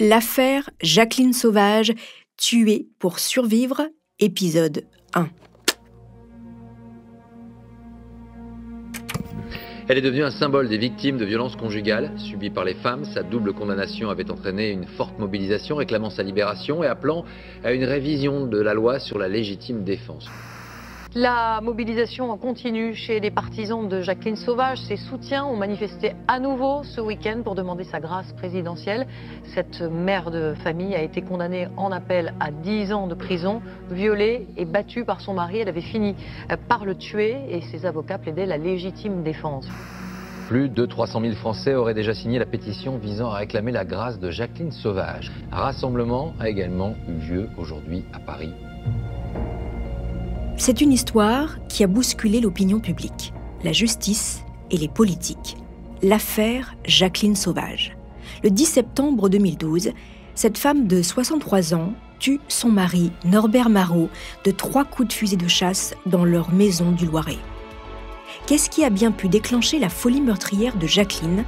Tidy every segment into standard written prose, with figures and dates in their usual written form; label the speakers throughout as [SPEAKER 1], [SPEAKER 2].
[SPEAKER 1] L'affaire Jacqueline Sauvage, tuée pour survivre, épisode 1.
[SPEAKER 2] Elle est devenue un symbole des victimes de violences conjugales subies par les femmes. Sa double condamnation avait entraîné une forte mobilisation réclamant sa libération et appelant à une révision de la loi sur la légitime défense.
[SPEAKER 3] La mobilisation continue chez les partisans de Jacqueline Sauvage. Ses soutiens ont manifesté à nouveau ce week-end pour demander sa grâce présidentielle. Cette mère de famille a été condamnée en appel à 10 ans de prison, violée et battue par son mari. Elle avait fini par le tuer et ses avocats plaidaient la légitime défense.
[SPEAKER 2] Plus de 300 000 Français auraient déjà signé la pétition visant à réclamer la grâce de Jacqueline Sauvage. Un rassemblement a également eu lieu aujourd'hui à Paris.
[SPEAKER 1] C'est une histoire qui a bousculé l'opinion publique, la justice et les politiques. L'affaire Jacqueline Sauvage. Le 10 septembre 2012, cette femme de 63 ans tue son mari, Norbert Marot, de 3 coups de fusil de chasse dans leur maison du Loiret. Qu'est-ce qui a bien pu déclencher la folie meurtrière de Jacqueline ?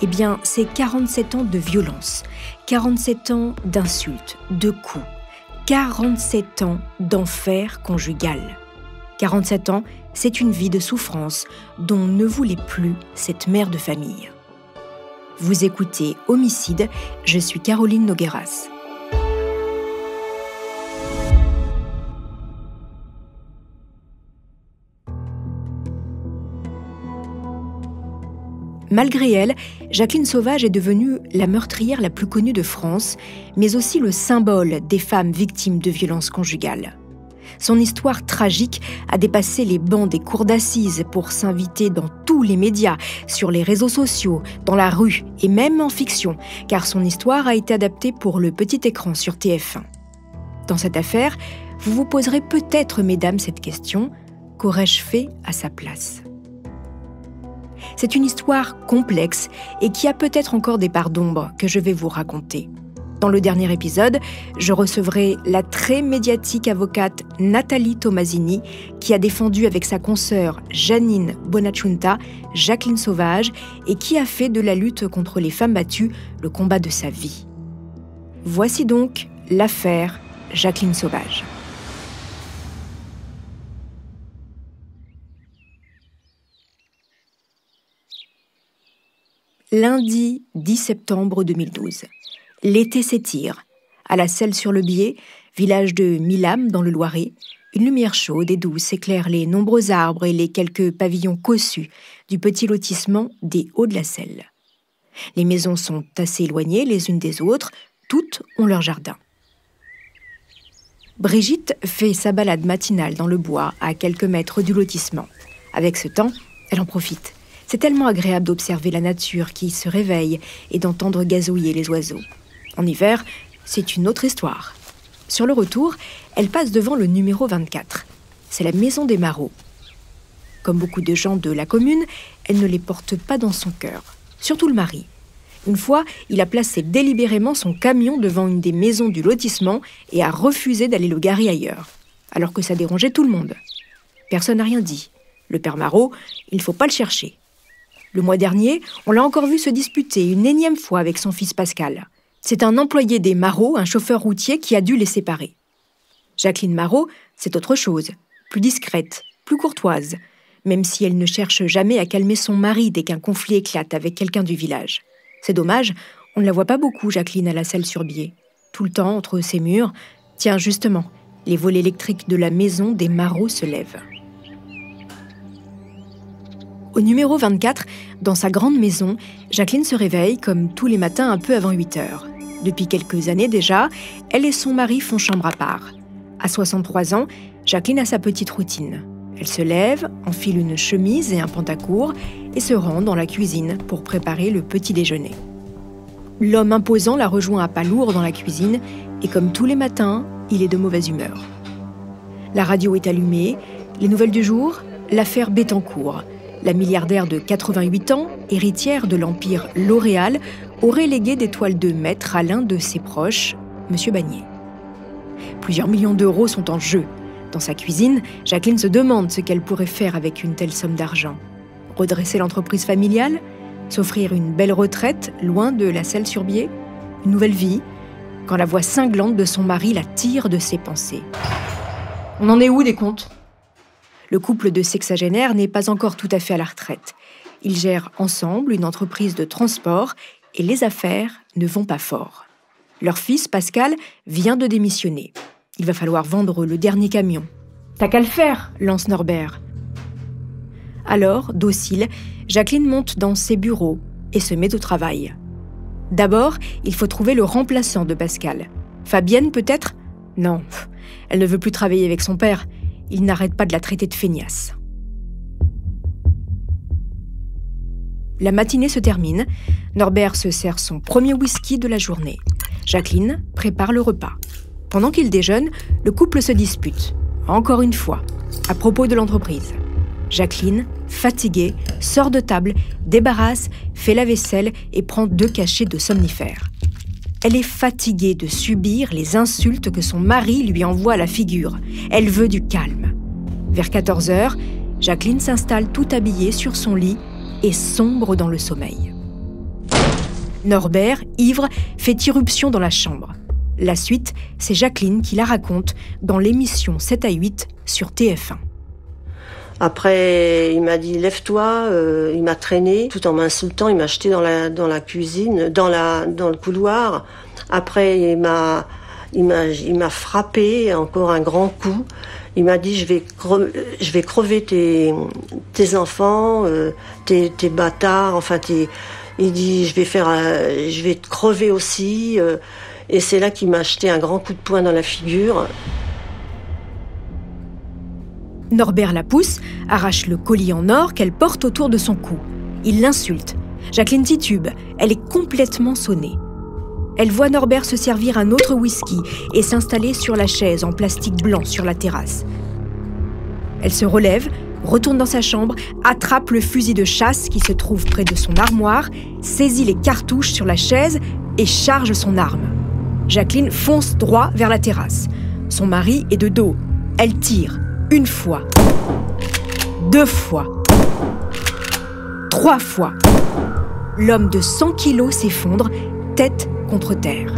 [SPEAKER 1] Eh bien, c'est 47 ans de violence, 47 ans d'insultes, de coups, 47 ans d'enfer conjugal. 47 ans, c'est une vie de souffrance dont ne voulait plus cette mère de famille. Vous écoutez Homicide, je suis Caroline Nogueras. Malgré elle, Jacqueline Sauvage est devenue la meurtrière la plus connue de France, mais aussi le symbole des femmes victimes de violences conjugales. Son histoire tragique a dépassé les bancs des cours d'assises pour s'inviter dans tous les médias, sur les réseaux sociaux, dans la rue et même en fiction, car son histoire a été adaptée pour le petit écran sur TF1. Dans cette affaire, vous vous poserez peut-être, mesdames, cette question : qu'aurais-je fait à sa place ? C'est une histoire complexe et qui a peut-être encore des parts d'ombre que je vais vous raconter. Dans le dernier épisode, je recevrai la très médiatique avocate Nathalie Tomasini qui a défendu avec sa consoeur Janine Bonachunta Jacqueline Sauvage et qui a fait de la lutte contre les femmes battues le combat de sa vie. Voici donc l'affaire Jacqueline Sauvage. Lundi 10 septembre 2012. L'été s'étire. À la Selle-sur-le-Biais, village de Milam dans le Loiret, une lumière chaude et douce éclaire les nombreux arbres et les quelques pavillons cossus du petit lotissement des Hauts de la Selle. Les maisons sont assez éloignées les unes des autres, toutes ont leur jardin. Brigitte fait sa balade matinale dans le bois à quelques mètres du lotissement. Avec ce temps, elle en profite. C'est tellement agréable d'observer la nature qui se réveille et d'entendre gazouiller les oiseaux. En hiver, c'est une autre histoire. Sur le retour, elle passe devant le numéro 24. C'est la maison des Marot. Comme beaucoup de gens de la commune, elle ne les porte pas dans son cœur. Surtout le mari. Une fois, il a placé délibérément son camion devant une des maisons du lotissement et a refusé d'aller le garer ailleurs, alors que ça dérangeait tout le monde. Personne n'a rien dit. Le père Marot, il ne faut pas le chercher. Le mois dernier, on l'a encore vu se disputer une énième fois avec son fils Pascal. C'est un employé des Marot, un chauffeur routier, qui a dû les séparer. Jacqueline Marot, c'est autre chose, plus discrète, plus courtoise, même si elle ne cherche jamais à calmer son mari dès qu'un conflit éclate avec quelqu'un du village. C'est dommage, on ne la voit pas beaucoup, Jacqueline, à la Selle-sur-Biais. Tout le temps, entre ses murs, tiens, justement, les volets électriques de la maison des Marot se lèvent. Au numéro 24, dans sa grande maison, Jacqueline se réveille comme tous les matins un peu avant 8 heures. Depuis quelques années déjà, elle et son mari font chambre à part. À 63 ans, Jacqueline a sa petite routine. Elle se lève, enfile une chemise et un pantacourt et se rend dans la cuisine pour préparer le petit déjeuner. L'homme imposant la rejoint à pas lourds dans la cuisine et comme tous les matins, il est de mauvaise humeur. La radio est allumée, les nouvelles du jour, l'affaire Bettencourt. La milliardaire de 88 ans, héritière de l'empire L'Oréal, aurait légué des toiles de maître à l'un de ses proches, M. Bagné. Plusieurs millions d'euros sont en jeu. Dans sa cuisine, Jacqueline se demande ce qu'elle pourrait faire avec une telle somme d'argent. Redresser l'entreprise familiale ? S'offrir une belle retraite, loin de la Selle-sur-Biais ? une nouvelle vie, quand la voix cinglante de son mari la tire de ses pensées. On en est où des comptes ? Le couple de sexagénaires n'est pas encore tout à fait à la retraite. Ils gèrent ensemble une entreprise de transport et les affaires ne vont pas fort. Leur fils, Pascal, vient de démissionner. Il va falloir vendre le dernier camion. « T'as qu'à le faire !» lance Norbert. Alors, docile, Jacqueline monte dans ses bureaux et se met au travail. D'abord, il faut trouver le remplaçant de Pascal. Fabienne, peut-être ? Non, elle ne veut plus travailler avec son père. Il n'arrête pas de la traiter de feignasse. La matinée se termine. Norbert se sert son premier whisky de la journée. Jacqueline prépare le repas. Pendant qu'il déjeune, le couple se dispute. Encore une fois, à propos de l'entreprise. Jacqueline, fatiguée, sort de table, débarrasse, fait la vaisselle et prend 2 cachets de somnifères. Elle est fatiguée de subir les insultes que son mari lui envoie à la figure. Elle veut du calme. Vers 14h, Jacqueline s'installe tout habillée sur son lit et sombre dans le sommeil. Norbert, ivre, fait irruption dans la chambre. La suite, c'est Jacqueline qui la raconte dans l'émission 7 à 8 sur TF1.
[SPEAKER 4] Après, il m'a dit « lève-toi », il m'a traîné tout en m'insultant, il m'a jeté dans la cuisine, dans le couloir. Après, il m'a frappé, encore un grand coup. Il m'a dit « je vais crever tes enfants, tes bâtards, enfin il dit « je vais te crever aussi ». Et c'est là qu'il m'a jeté un grand coup de poing dans la figure.
[SPEAKER 1] Norbert la pousse, arrache le collier en or qu'elle porte autour de son cou. Il l'insulte. Jacqueline titube. Elle est complètement sonnée. Elle voit Norbert se servir un autre whisky et s'installer sur la chaise en plastique blanc sur la terrasse. Elle se relève, retourne dans sa chambre, attrape le fusil de chasse qui se trouve près de son armoire, saisit les cartouches sur la chaise et charge son arme. Jacqueline fonce droit vers la terrasse. Son mari est de dos. Elle tire. 1 fois, 2 fois, 3 fois. L'homme de 100 kilos s'effondre, tête contre terre.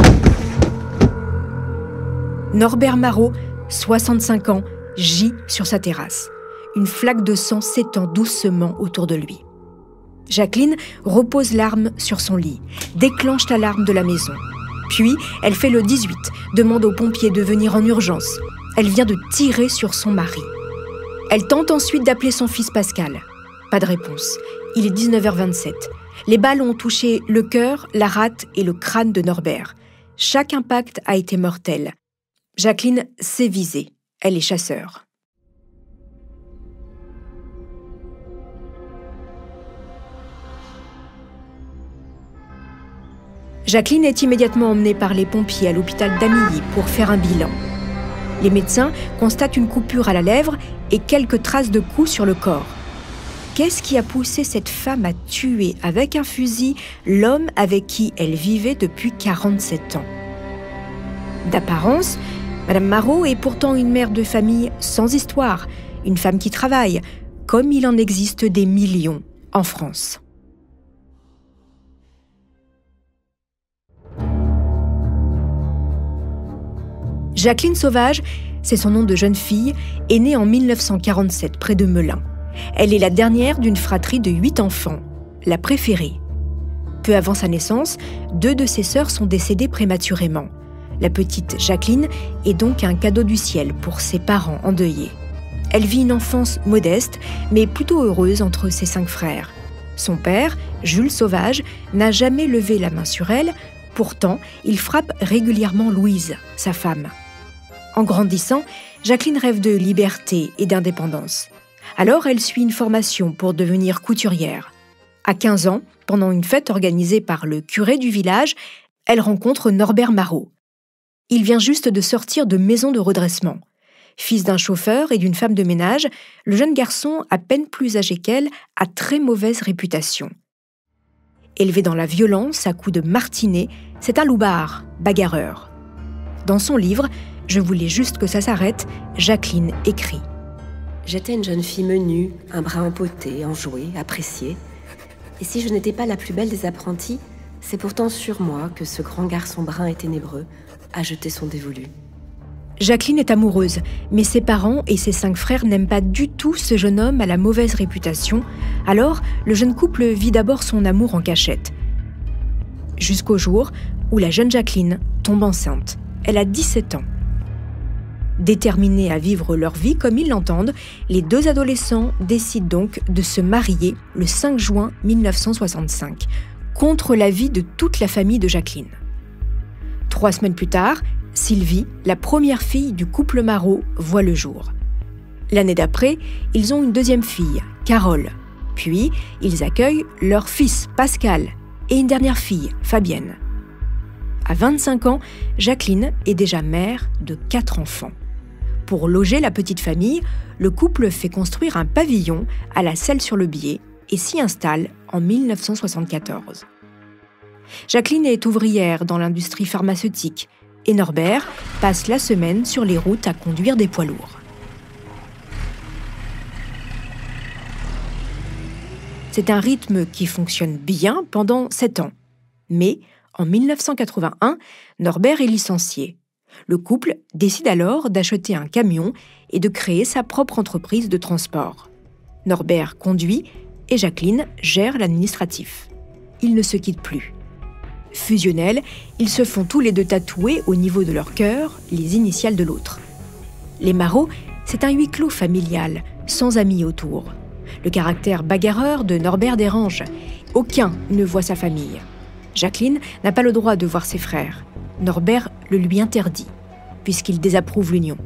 [SPEAKER 1] Norbert Marot, 65 ans, gît sur sa terrasse. Une flaque de sang s'étend doucement autour de lui. Jacqueline repose l'arme sur son lit, déclenche l'alarme de la maison. Puis, elle fait le 18, demande aux pompiers de venir en urgence. Elle vient de tirer sur son mari. Elle tente ensuite d'appeler son fils Pascal. Pas de réponse. Il est 19h27. Les balles ont touché le cœur, la rate et le crâne de Norbert. Chaque impact a été mortel. Jacqueline s'est visée. Elle est chasseur. Jacqueline est immédiatement emmenée par les pompiers à l'hôpital d'Amilly pour faire un bilan. Les médecins constatent une coupure à la lèvre et quelques traces de coups sur le corps. Qu'est-ce qui a poussé cette femme à tuer avec un fusil l'homme avec qui elle vivait depuis 47 ans ? D'apparence, Madame Marot est pourtant une mère de famille sans histoire, une femme qui travaille, comme il en existe des millions en France. Jacqueline Sauvage, c'est son nom de jeune fille, est née en 1947 près de Melun. Elle est la dernière d'une fratrie de 8 enfants, la préférée. Peu avant sa naissance, 2 de ses sœurs sont décédées prématurément. La petite Jacqueline est donc un cadeau du ciel pour ses parents endeuillés. Elle vit une enfance modeste, mais plutôt heureuse entre ses 5 frères. Son père, Jules Sauvage, n'a jamais levé la main sur elle, pourtant il frappe régulièrement Louise, sa femme. En grandissant, Jacqueline rêve de liberté et d'indépendance. Alors elle suit une formation pour devenir couturière. À 15 ans, pendant une fête organisée par le curé du village, elle rencontre Norbert Marot. Il vient juste de sortir de maison de redressement. Fils d'un chauffeur et d'une femme de ménage, le jeune garçon, à peine plus âgé qu'elle, a très mauvaise réputation. Élevé dans la violence à coups de martinet, c'est un loupard, bagarreur. Dans son livre « Je voulais juste que ça s'arrête », Jacqueline écrit
[SPEAKER 5] « J'étais une jeune fille menue, un bras empoté, enjouée, appréciée. Et si je n'étais pas la plus belle des apprenties, C'est pourtant sur moi que ce grand garçon brun et ténébreux a jeté son dévolu.
[SPEAKER 1] Jacqueline est amoureuse, mais ses parents et ses 5 frères n'aiment pas du tout ce jeune homme à la mauvaise réputation. Alors, le jeune couple vit d'abord son amour en cachette. Jusqu'au jour où la jeune Jacqueline tombe enceinte. Elle a 17 ans. Déterminés à vivre leur vie comme ils l'entendent, les 2 adolescents décident donc de se marier le 5 juin 1965, contre l'avis de toute la famille de Jacqueline. 3 semaines plus tard, Sylvie, la première fille du couple Marot, voit le jour. L'année d'après, ils ont une 2e fille, Carole. Puis, ils accueillent leur fils, Pascal, et une dernière fille, Fabienne. À 25 ans, Jacqueline est déjà mère de 4 enfants. Pour loger la petite famille, le couple fait construire un pavillon à la Selle-sur-le-Biais et s'y installe en 1974. Jacqueline est ouvrière dans l'industrie pharmaceutique et Norbert passe la semaine sur les routes à conduire des poids lourds. C'est un rythme qui fonctionne bien pendant 7 ans. Mais en 1981, Norbert est licencié. Le couple décide alors d'acheter un camion et de créer sa propre entreprise de transport. Norbert conduit et Jacqueline gère l'administratif. Ils ne se quittent plus. Fusionnels, ils se font tous les 2 tatouer au niveau de leur cœur les initiales de l'autre. Les Marot, c'est un huis clos familial, sans amis autour. Le caractère bagarreur de Norbert dérange. Aucun ne voit sa famille. Jacqueline n'a pas le droit de voir ses frères. Norbert le lui interdit, puisqu'il désapprouve l'union.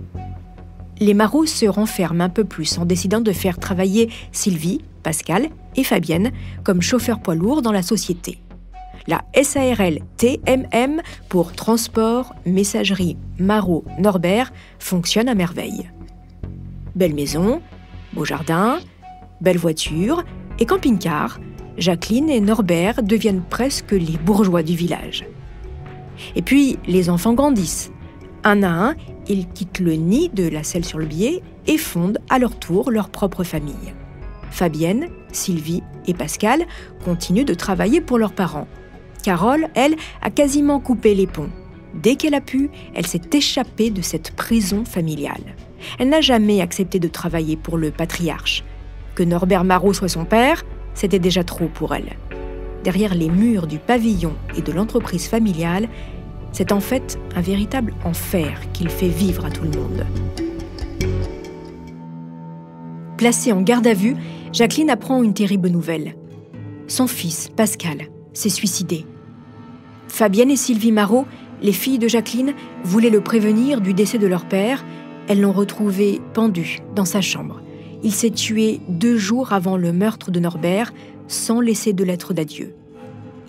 [SPEAKER 1] Les Marot se renferment un peu plus en décidant de faire travailler Sylvie, Pascal et Fabienne comme chauffeurs poids lourds dans la société. La SARL TMM pour Transport, Messagerie, Marot, Norbert fonctionne à merveille. Belle maison, beau jardin, belle voiture et camping-car, Jacqueline et Norbert deviennent presque les bourgeois du village. Et puis, les enfants grandissent. Un à un, ils quittent le nid de la Selle-sur-le-Biais et fondent à leur tour leur propre famille. Fabienne, Sylvie et Pascal continuent de travailler pour leurs parents. Carole, elle, a quasiment coupé les ponts. Dès qu'elle a pu, elle s'est échappée de cette prison familiale. Elle n'a jamais accepté de travailler pour le patriarche. Que Norbert Marot soit son père, c'était déjà trop pour elle. Derrière les murs du pavillon et de l'entreprise familiale, c'est en fait un véritable enfer qu'il fait vivre à tout le monde. Placée en garde à vue, Jacqueline apprend une terrible nouvelle. Son fils, Pascal, s'est suicidé. Fabienne et Sylvie Marot, les filles de Jacqueline, voulaient le prévenir du décès de leur père. Elles l'ont retrouvé pendu dans sa chambre. Il s'est tué 2 jours avant le meurtre de Norbert, sans laisser de lettre d'adieu.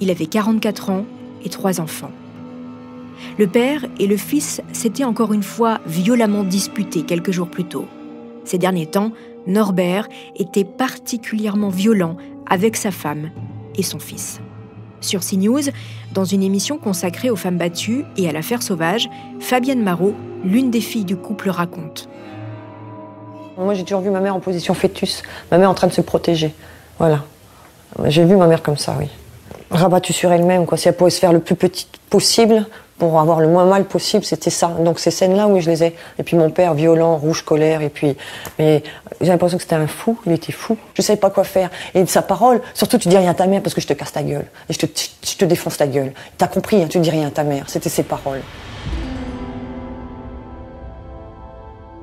[SPEAKER 1] Il avait 44 ans et 3 enfants. Le père et le fils s'étaient encore une fois violemment disputés quelques jours plus tôt. Ces derniers temps, Norbert était particulièrement violent avec sa femme et son fils. Sur CNews, dans une émission consacrée aux femmes battues et à l'affaire Sauvage, Fabienne Marot, l'une des filles du couple, raconte.
[SPEAKER 4] Moi, j'ai toujours vu ma mère en position fœtus, ma mère en train de se protéger. Voilà. J'ai vu ma mère comme ça, oui. Rabattue sur elle-même, quoi. Si elle pouvait se faire le plus petite possible pour avoir le moins mal possible, c'était ça. Donc ces scènes-là, oui, je les ai. Et puis mon père, violent, rouge, colère, et puis... Mais j'ai l'impression que c'était un fou, il était fou. Je savais pas quoi faire. Et de sa parole, surtout tu dis rien à ta mère parce que je te casse ta gueule. Et je te défonce ta gueule. T'as compris, hein, tu dis rien à ta mère. C'était ses paroles.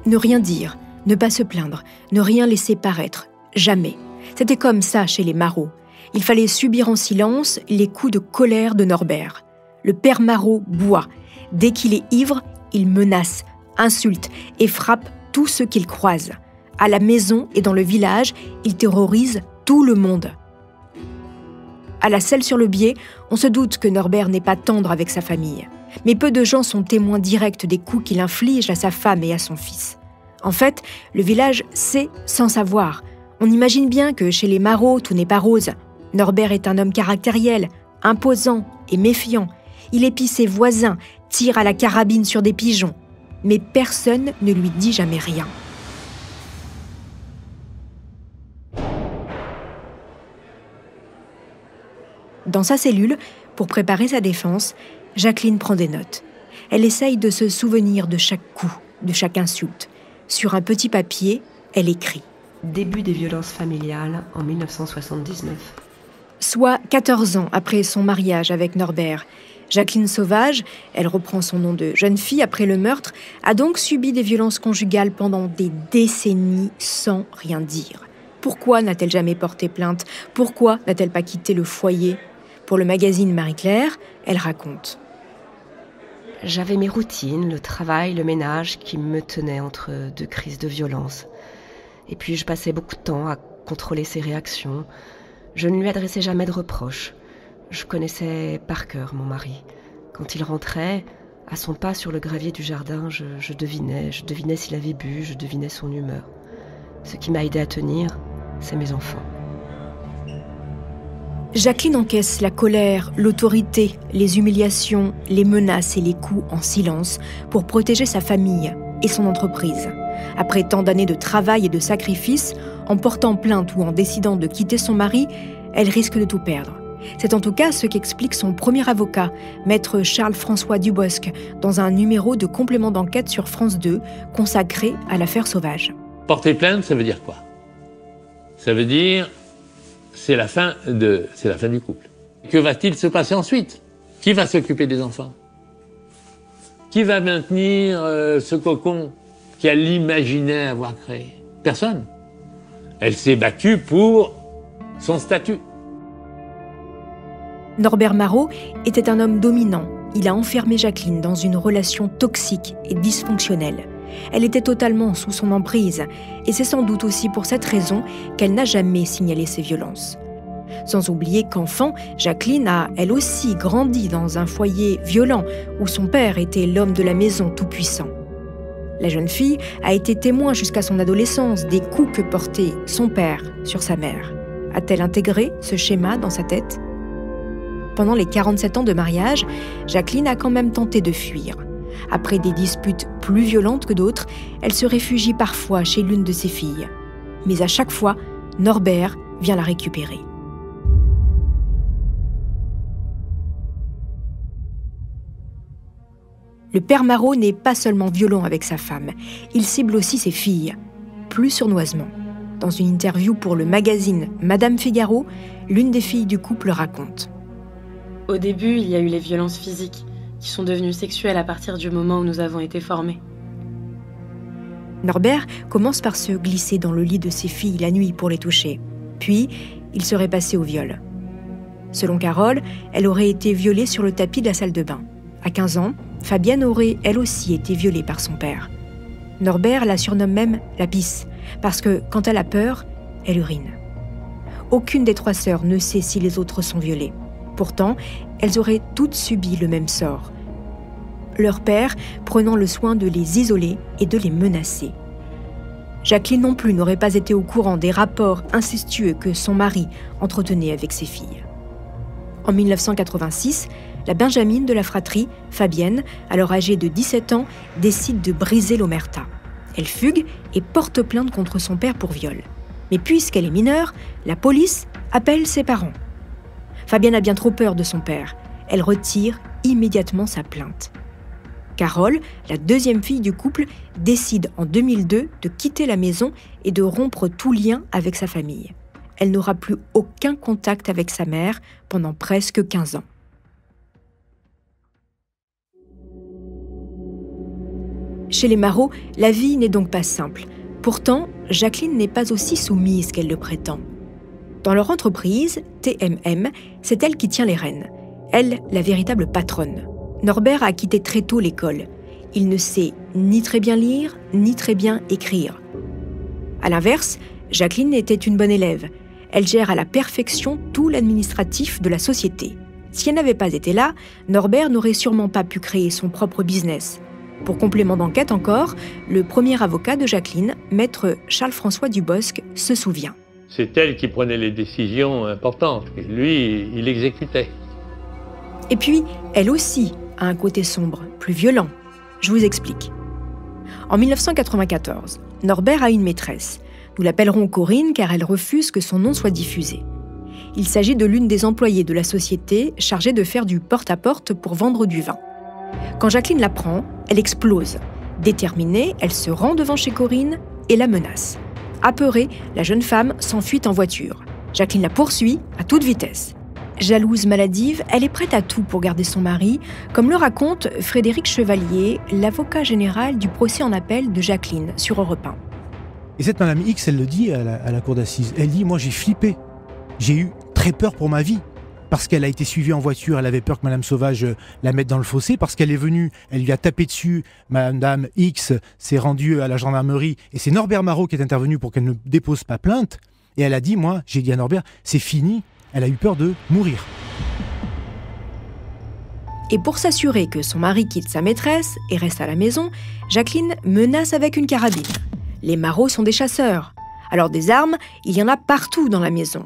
[SPEAKER 1] Ne rien dire, ne pas se plaindre, ne rien laisser paraître. Jamais. C'était comme ça chez les Marot. Il fallait subir en silence les coups de colère de Norbert. Le père Marot boit. Dès qu'il est ivre, il menace, insulte et frappe tous ceux qu'il croise. À la maison et dans le village, il terrorise tout le monde. À la Selle-sur-le-Biais, on se doute que Norbert n'est pas tendre avec sa famille. Mais peu de gens sont témoins directs des coups qu'il inflige à sa femme et à son fils. En fait, le village sait sans savoir. On imagine bien que chez les Marot, tout n'est pas rose. Norbert est un homme caractériel, imposant et méfiant. Il épie ses voisins, tire à la carabine sur des pigeons. Mais personne ne lui dit jamais rien. Dans sa cellule, Pour préparer sa défense, Jacqueline prend des notes. Elle essaye de se souvenir de chaque coup, de chaque insulte. Sur un petit papier, elle écrit.
[SPEAKER 5] Début des violences familiales en 1979.
[SPEAKER 1] Soit 14 ans après son mariage avec Norbert, Jacqueline Sauvage, elle reprend son nom de jeune fille après le meurtre, a donc subi des violences conjugales pendant des décennies sans rien dire. Pourquoi n'a-t-elle jamais porté plainte? Pourquoi n'a-t-elle pas quitté le foyer? Pour le magazine Marie-Claire, elle raconte.
[SPEAKER 5] J'avais mes routines, le travail, le ménage qui me tenaient entre deux crises de violence. Et puis je passais beaucoup de temps à contrôler ses réactions. Je ne lui adressais jamais de reproches. Je connaissais par cœur mon mari. Quand il rentrait, à son pas sur le gravier du jardin, je devinais s'il avait bu, je devinais son humeur. Ce qui m'a aidé à tenir, c'est mes enfants.
[SPEAKER 1] Jacqueline encaisse la colère, l'autorité, les humiliations, les menaces et les coups en silence pour protéger sa famille et son entreprise. Après tant d'années de travail et de sacrifices, en portant plainte ou en décidant de quitter son mari, elle risque de tout perdre. C'est en tout cas ce qu'explique son premier avocat, maître Charles-François Dubosc, dans un numéro de complément d'enquête sur France 2 consacré à l'affaire Sauvage.
[SPEAKER 6] Porter plainte, ça veut dire quoi? Ça veut dire c'est la fin du couple. Que va-t-il se passer ensuite? Qui va s'occuper des enfants? Qui va maintenir ce cocon qu'elle imaginait avoir créé? Personne. Elle s'est battue pour son statut.
[SPEAKER 1] Norbert Marot était un homme dominant. Il a enfermé Jacqueline dans une relation toxique et dysfonctionnelle. Elle était totalement sous son emprise, et c'est sans doute aussi pour cette raison qu'elle n'a jamais signalé ses violences. Sans oublier qu'enfant, Jacqueline a, elle aussi, grandi dans un foyer violent où son père était l'homme de la maison tout-puissant. La jeune fille a été témoin jusqu'à son adolescence des coups que portait son père sur sa mère. A-t-elle intégré ce schéma dans sa tête? Pendant les 47 ans de mariage, Jacqueline a quand même tenté de fuir. Après des disputes plus violentes que d'autres, elle se réfugie parfois chez l'une de ses filles. Mais à chaque fois, Norbert vient la récupérer. Le père Marot n'est pas seulement violent avec sa femme, il cible aussi ses filles, plus sournoisement. Dans une interview pour le magazine Madame Figaro, l'une des filles du couple raconte.
[SPEAKER 7] Au début, il y a eu les violences physiques, qui sont devenues sexuelles à partir du moment où nous avons été formés.
[SPEAKER 1] Norbert commence par se glisser dans le lit de ses filles la nuit pour les toucher. Puis, il serait passé au viol. Selon Carole, elle aurait été violée sur le tapis de la salle de bain. À 15 ans, Fabienne aurait elle aussi été violée par son père. Norbert la surnomme même la pisse, parce que quand elle a peur, elle urine. Aucune des 3 sœurs ne sait si les autres sont violées. Pourtant, elles auraient toutes subi le même sort. Leur père prenant le soin de les isoler et de les menacer. Jacqueline non plus n'aurait pas été au courant des rapports incestueux que son mari entretenait avec ses filles. En 1986, la benjamine de la fratrie, Fabienne, alors âgée de 17 ans, décide de briser l'omerta. Elle fugue et porte plainte contre son père pour viol. Mais puisqu'elle est mineure, la police appelle ses parents. Fabienne a bien trop peur de son père. Elle retire immédiatement sa plainte. Carole, la deuxième fille du couple, décide en 2002 de quitter la maison et de rompre tout lien avec sa famille. Elle n'aura plus aucun contact avec sa mère pendant presque 15 ans. Chez les Marot, la vie n'est donc pas simple. Pourtant, Jacqueline n'est pas aussi soumise qu'elle le prétend. Dans leur entreprise, TMM, c'est elle qui tient les rênes. Elle, la véritable patronne. Norbert a quitté très tôt l'école. Il ne sait ni très bien lire, ni très bien écrire. À l'inverse, Jacqueline était une bonne élève. Elle gère à la perfection tout l'administratif de la société. Si elle n'avait pas été là, Norbert n'aurait sûrement pas pu créer son propre business. Pour complément d'enquête encore, le premier avocat de Jacqueline, maître Charles-François Dubosc, se souvient.
[SPEAKER 6] C'est elle qui prenait les décisions importantes. Et lui, il exécutait.
[SPEAKER 1] Et puis, elle aussi a un côté sombre, plus violent. Je vous explique. En 1994, Norbert a une maîtresse. Nous l'appellerons Corinne car elle refuse que son nom soit diffusé. Il s'agit de l'une des employées de la société chargée de faire du porte-à-porte pour vendre du vin. Quand Jacqueline l'apprend, elle explose. Déterminée, elle se rend devant chez Corinne et la menace. Apeurée, la jeune femme s'enfuit en voiture. Jacqueline la poursuit à toute vitesse. Jalouse maladive, elle est prête à tout pour garder son mari, comme le raconte Frédéric Chevalier, l'avocat général du procès en appel de Jacqueline sur Europe 1.
[SPEAKER 8] Et cette Madame X, elle le dit à la cour d'assises. Elle dit, moi j'ai flippé. J'ai eu très peur pour ma vie. Parce qu'elle a été suivie en voiture, elle avait peur que Madame Sauvage la mette dans le fossé. Parce qu'elle est venue, elle lui a tapé dessus. Madame X s'est rendue à la gendarmerie. Et c'est Norbert Marot qui est intervenu pour qu'elle ne dépose pas plainte. Et elle a dit, moi, j'ai dit à Norbert, c'est fini. Elle a eu peur de mourir.
[SPEAKER 1] Et pour s'assurer que son mari quitte sa maîtresse et reste à la maison, Jacqueline menace avec une carabine. Les Marot sont des chasseurs. Alors des armes, il y en a partout dans la maison.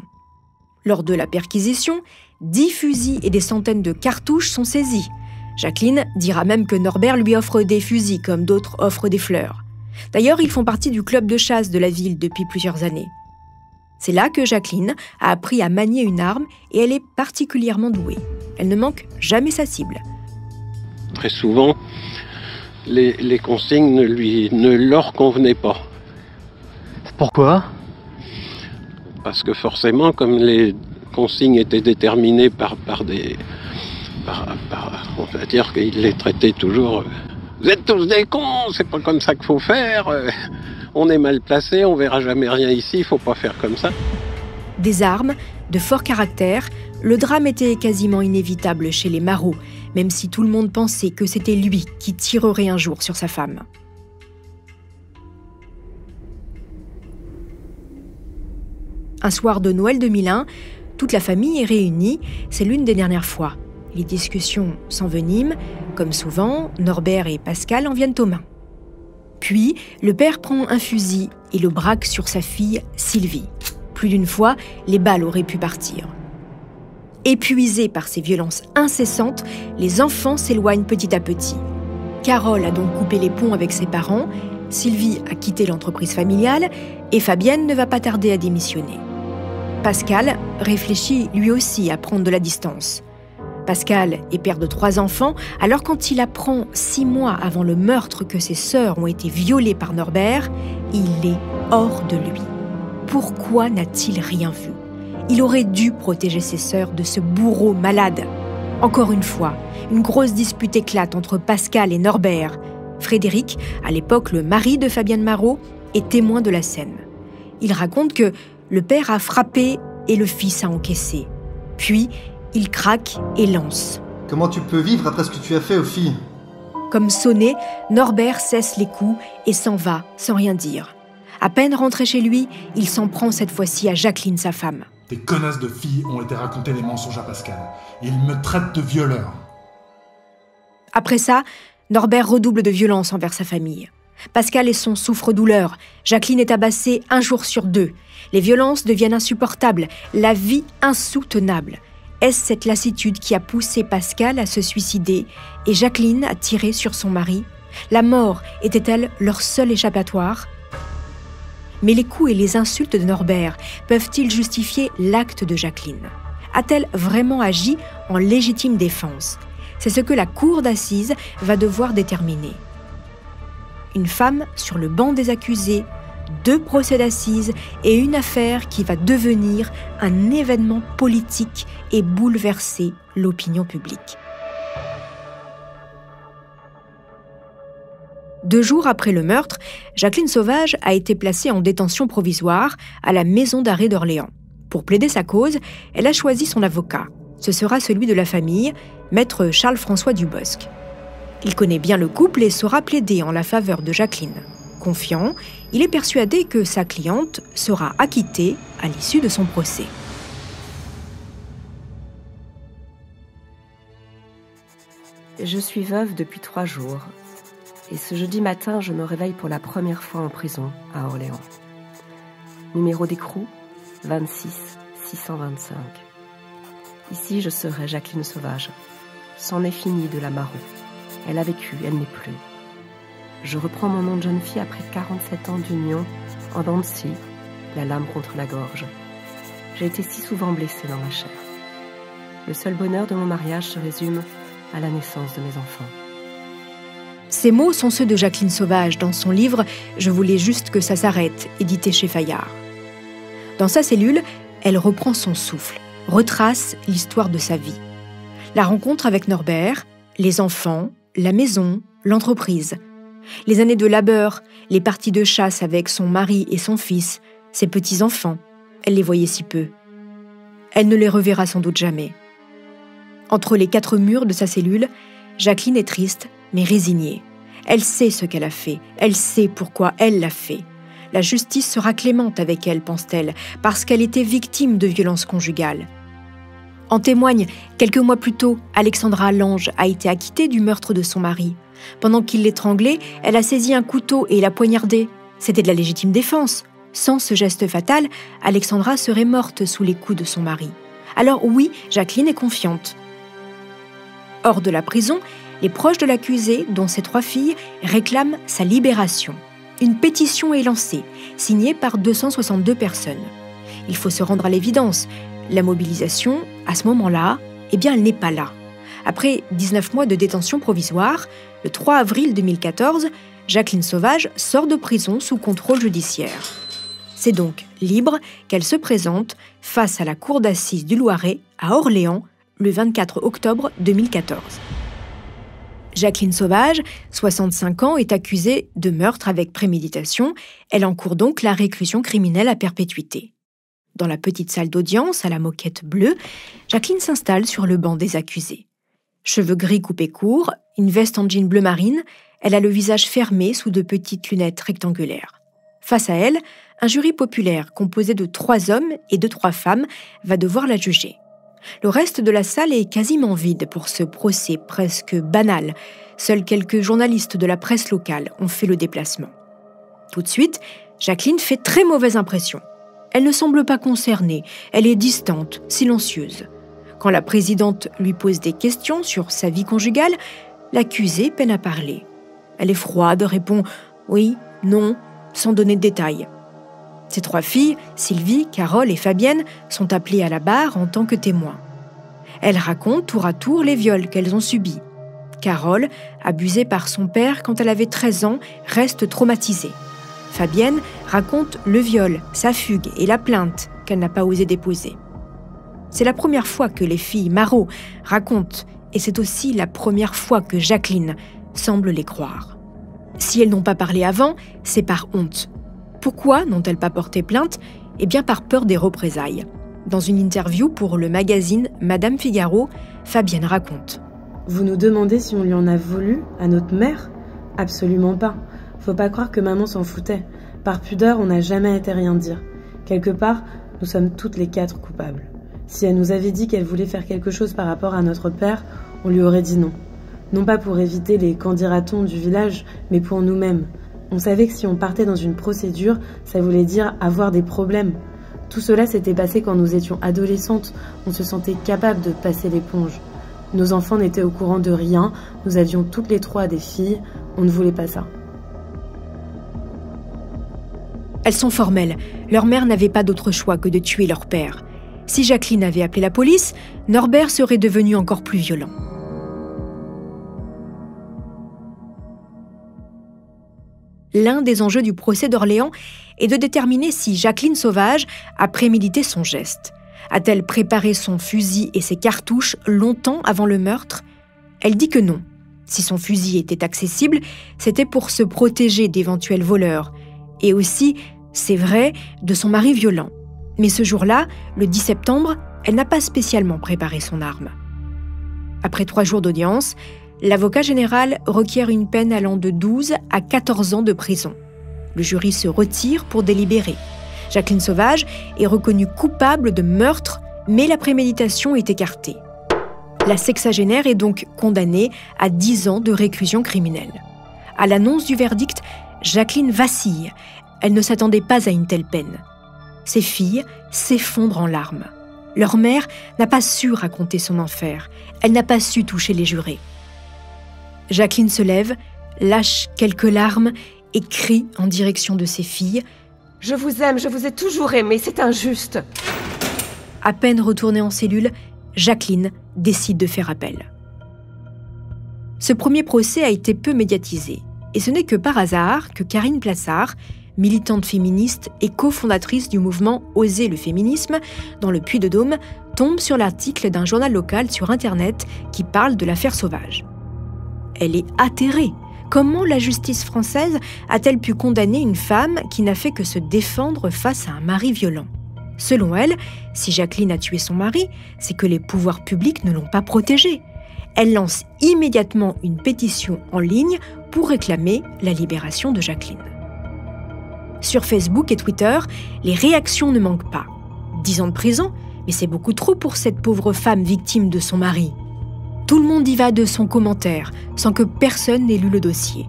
[SPEAKER 1] Lors de la perquisition, 10 fusils et des centaines de cartouches sont saisis. Jacqueline dira même que Norbert lui offre des fusils comme d'autres offrent des fleurs. D'ailleurs, ils font partie du club de chasse de la ville depuis plusieurs années. C'est là que Jacqueline a appris à manier une arme et elle est particulièrement douée. Elle ne manque jamais sa cible.
[SPEAKER 9] Très souvent, les consignes ne leur convenaient pas.
[SPEAKER 10] Pourquoi ?
[SPEAKER 9] Parce que forcément, comme les consignes étaient déterminées on va dire qu'il les traitait toujours. Vous êtes tous des cons, c'est pas comme ça qu'il faut faire. On est mal placé, on verra jamais rien ici, il faut pas faire comme ça.
[SPEAKER 1] Des armes, de fort caractère, le drame était quasiment inévitable chez les Marot, même si tout le monde pensait que c'était lui qui tirerait un jour sur sa femme. Un soir de Noël 2001, toute la famille est réunie, c'est l'une des dernières fois. Les discussions s'enveniment, comme souvent, Norbert et Pascal en viennent aux mains. Puis, le père prend un fusil et le braque sur sa fille, Sylvie. Plus d'une fois, les balles auraient pu partir. Épuisés par ces violences incessantes, les enfants s'éloignent petit à petit. Carole a donc coupé les ponts avec ses parents, Sylvie a quitté l'entreprise familiale et Fabienne ne va pas tarder à démissionner. Pascal réfléchit lui aussi à prendre de la distance. Pascal est père de 3 enfants, alors quand il apprend 6 mois avant le meurtre que ses sœurs ont été violées par Norbert, il est hors de lui. Pourquoi n'a-t-il rien vu ? Il aurait dû protéger ses sœurs de ce bourreau malade. Encore une fois, une grosse dispute éclate entre Pascal et Norbert. Frédéric, à l'époque le mari de Fabienne Marot, est témoin de la scène. Il raconte que le père a frappé et le fils a encaissé. Puis, il craque et lance.
[SPEAKER 10] Comment tu peux vivre après ce que tu as fait aux filles ?
[SPEAKER 1] Comme sonné, Norbert cesse les coups et s'en va sans rien dire. À peine rentré chez lui, il s'en prend cette fois-ci à Jacqueline, sa femme.
[SPEAKER 11] Tes connasses de filles ont été racontées des mensonges à Pascal. Il me traite de violeur.
[SPEAKER 1] Après ça, Norbert redouble de violence envers sa famille. Pascal est son souffre-douleur. Jacqueline est tabassée 1 jour sur 2. Les violences deviennent insupportables, la vie insoutenable. Est-ce cette lassitude qui a poussé Pascal à se suicider et Jacqueline à tirer sur son mari ? La mort était-elle leur seul échappatoire ? Mais les coups et les insultes de Norbert peuvent-ils justifier l'acte de Jacqueline ? A-t-elle vraiment agi en légitime défense ? C'est ce que la cour d'assises va devoir déterminer. Une femme sur le banc des accusés, 2 procès d'assises et une affaire qui va devenir un événement politique et bouleverser l'opinion publique. 2 jours après le meurtre, Jacqueline Sauvage a été placée en détention provisoire à la maison d'arrêt d'Orléans. Pour plaider sa cause, elle a choisi son avocat. Ce sera celui de la famille, maître Charles-François Dubosc. Il connaît bien le couple et saura plaider en la faveur de Jacqueline. Confiant, il est persuadé que sa cliente sera acquittée à l'issue de son procès.
[SPEAKER 5] Je suis veuve depuis 3 jours. Et ce jeudi matin, je me réveille pour la première fois en prison à Orléans. Numéro d'écrou, 26 625. Ici, je serai Jacqueline Sauvage. C'en est fini de la Marot. Elle a vécu, elle n'est plus. Je reprends mon nom de jeune fille après 47 ans d'union, en dents de scie, la lame contre la gorge. J'ai été si souvent blessée dans ma chair. Le seul bonheur de mon mariage se résume à la naissance de mes enfants.
[SPEAKER 1] Ces mots sont ceux de Jacqueline Sauvage dans son livre « Je voulais juste que ça s'arrête », édité chez Fayard. Dans sa cellule, elle reprend son souffle, retrace l'histoire de sa vie. La rencontre avec Norbert, les enfants, la maison, l'entreprise. Les années de labeur, les parties de chasse avec son mari et son fils, ses petits-enfants. Elle les voyait si peu. Elle ne les reverra sans doute jamais. Entre les 4 murs de sa cellule, Jacqueline est triste, mais résignée. Elle sait ce qu'elle a fait, elle sait pourquoi elle l'a fait. La justice sera clémente avec elle, pense-t-elle, parce qu'elle était victime de violences conjugales. En témoigne, quelques mois plus tôt, Alexandra Lange a été acquittée du meurtre de son mari. Pendant qu'il l'étranglait, elle a saisi un couteau et l'a poignardé. C'était de la légitime défense. Sans ce geste fatal, Alexandra serait morte sous les coups de son mari. Alors oui, Jacqueline est confiante. Hors de la prison, les proches de l'accusé, dont ses 3 filles, réclament sa libération. Une pétition est lancée, signée par 262 personnes. Il faut se rendre à l'évidence. La mobilisation, à ce moment-là, elle n'est pas là. Après 19 mois de détention provisoire, le 3 avril 2014, Jacqueline Sauvage sort de prison sous contrôle judiciaire. C'est donc libre qu'elle se présente face à la cour d'assises du Loiret, à Orléans, le 24 octobre 2014. Jacqueline Sauvage, 65 ans, est accusée de meurtre avec préméditation. Elle encourt donc la réclusion criminelle à perpétuité. Dans la petite salle d'audience à la moquette bleue, Jacqueline s'installe sur le banc des accusés. Cheveux gris coupés courts, une veste en jean bleu marine, elle a le visage fermé sous de petites lunettes rectangulaires. Face à elle, un jury populaire composé de 3 hommes et de 3 femmes va devoir la juger. Le reste de la salle est quasiment vide pour ce procès presque banal. Seuls quelques journalistes de la presse locale ont fait le déplacement. Tout de suite, Jacqueline fait très mauvaise impression. Elle ne semble pas concernée, elle est distante, silencieuse. Quand la présidente lui pose des questions sur sa vie conjugale, l'accusée peine à parler. Elle est froide, répond « oui »,« non », sans donner de détails. Ses 3 filles, Sylvie, Carole et Fabienne, sont appelées à la barre en tant que témoins. Elles racontent tour à tour les viols qu'elles ont subis. Carole, abusée par son père quand elle avait 13 ans, reste traumatisée. Fabienne raconte le viol, sa fugue et la plainte qu'elle n'a pas osé déposer. C'est la première fois que les filles Marot racontent, et c'est aussi la première fois que Jacqueline semble les croire. Si elles n'ont pas parlé avant, c'est par honte. Pourquoi n'ont-elles pas porté plainte ? Par peur des représailles. Dans une interview pour le magazine Madame Figaro, Fabienne raconte.
[SPEAKER 7] Vous nous demandez si on lui en a voulu à notre mère ? Absolument pas. Faut pas croire que maman s'en foutait. Par pudeur, on n'a jamais été rien dire. Quelque part, nous sommes toutes les 4 coupables. Si elle nous avait dit qu'elle voulait faire quelque chose par rapport à notre père, on lui aurait dit non. Non pas pour éviter les qu'en dira-t-on du village, mais pour nous-mêmes. On savait que si on partait dans une procédure, ça voulait dire avoir des problèmes. Tout cela s'était passé quand nous étions adolescentes. On se sentait capable de passer l'éponge. Nos enfants n'étaient au courant de rien. Nous avions toutes les 3 des filles. On ne voulait pas ça.
[SPEAKER 1] Elles sont formelles. Leur mère n'avait pas d'autre choix que de tuer leur père. Si Jacqueline avait appelé la police, Norbert serait devenu encore plus violent. L'un des enjeux du procès d'Orléans est de déterminer si Jacqueline Sauvage a prémédité son geste. A-t-elle préparé son fusil et ses cartouches longtemps avant le meurtre ? Elle dit que non. Si son fusil était accessible, c'était pour se protéger d'éventuels voleurs. Et aussi, c'est vrai, de son mari violent. Mais ce jour-là, le 10 septembre, elle n'a pas spécialement préparé son arme. Après 3 jours d'audience, l'avocat général requiert une peine allant de 12 à 14 ans de prison. Le jury se retire pour délibérer. Jacqueline Sauvage est reconnue coupable de meurtre, mais la préméditation est écartée. La sexagénaire est donc condamnée à 10 ans de réclusion criminelle. À l'annonce du verdict, Jacqueline vacille. Elle ne s'attendait pas à une telle peine. Ses filles s'effondrent en larmes. Leur mère n'a pas su raconter son enfer. Elle n'a pas su toucher les jurés. Jacqueline se lève, lâche quelques larmes et crie en direction de ses filles.
[SPEAKER 5] « Je vous aime, je vous ai toujours aimé, c'est injuste !»
[SPEAKER 1] À peine retournée en cellule, Jacqueline décide de faire appel. Ce premier procès a été peu médiatisé. Et ce n'est que par hasard que Karine Plassard, militante féministe et cofondatrice du mouvement Oser le féminisme, dans le Puy-de-Dôme, tombe sur l'article d'un journal local sur Internet qui parle de l'affaire Sauvage. Elle est atterrée. Comment la justice française a-t-elle pu condamner une femme qui n'a fait que se défendre face à un mari violent ? Selon elle, si Jacqueline a tué son mari, c'est que les pouvoirs publics ne l'ont pas protégée. Elle lance immédiatement une pétition en ligne pour réclamer la libération de Jacqueline. Sur Facebook et Twitter, les réactions ne manquent pas. 10 ans de prison, mais c'est beaucoup trop pour cette pauvre femme victime de son mari. Tout le monde y va de son commentaire, sans que personne n'ait lu le dossier.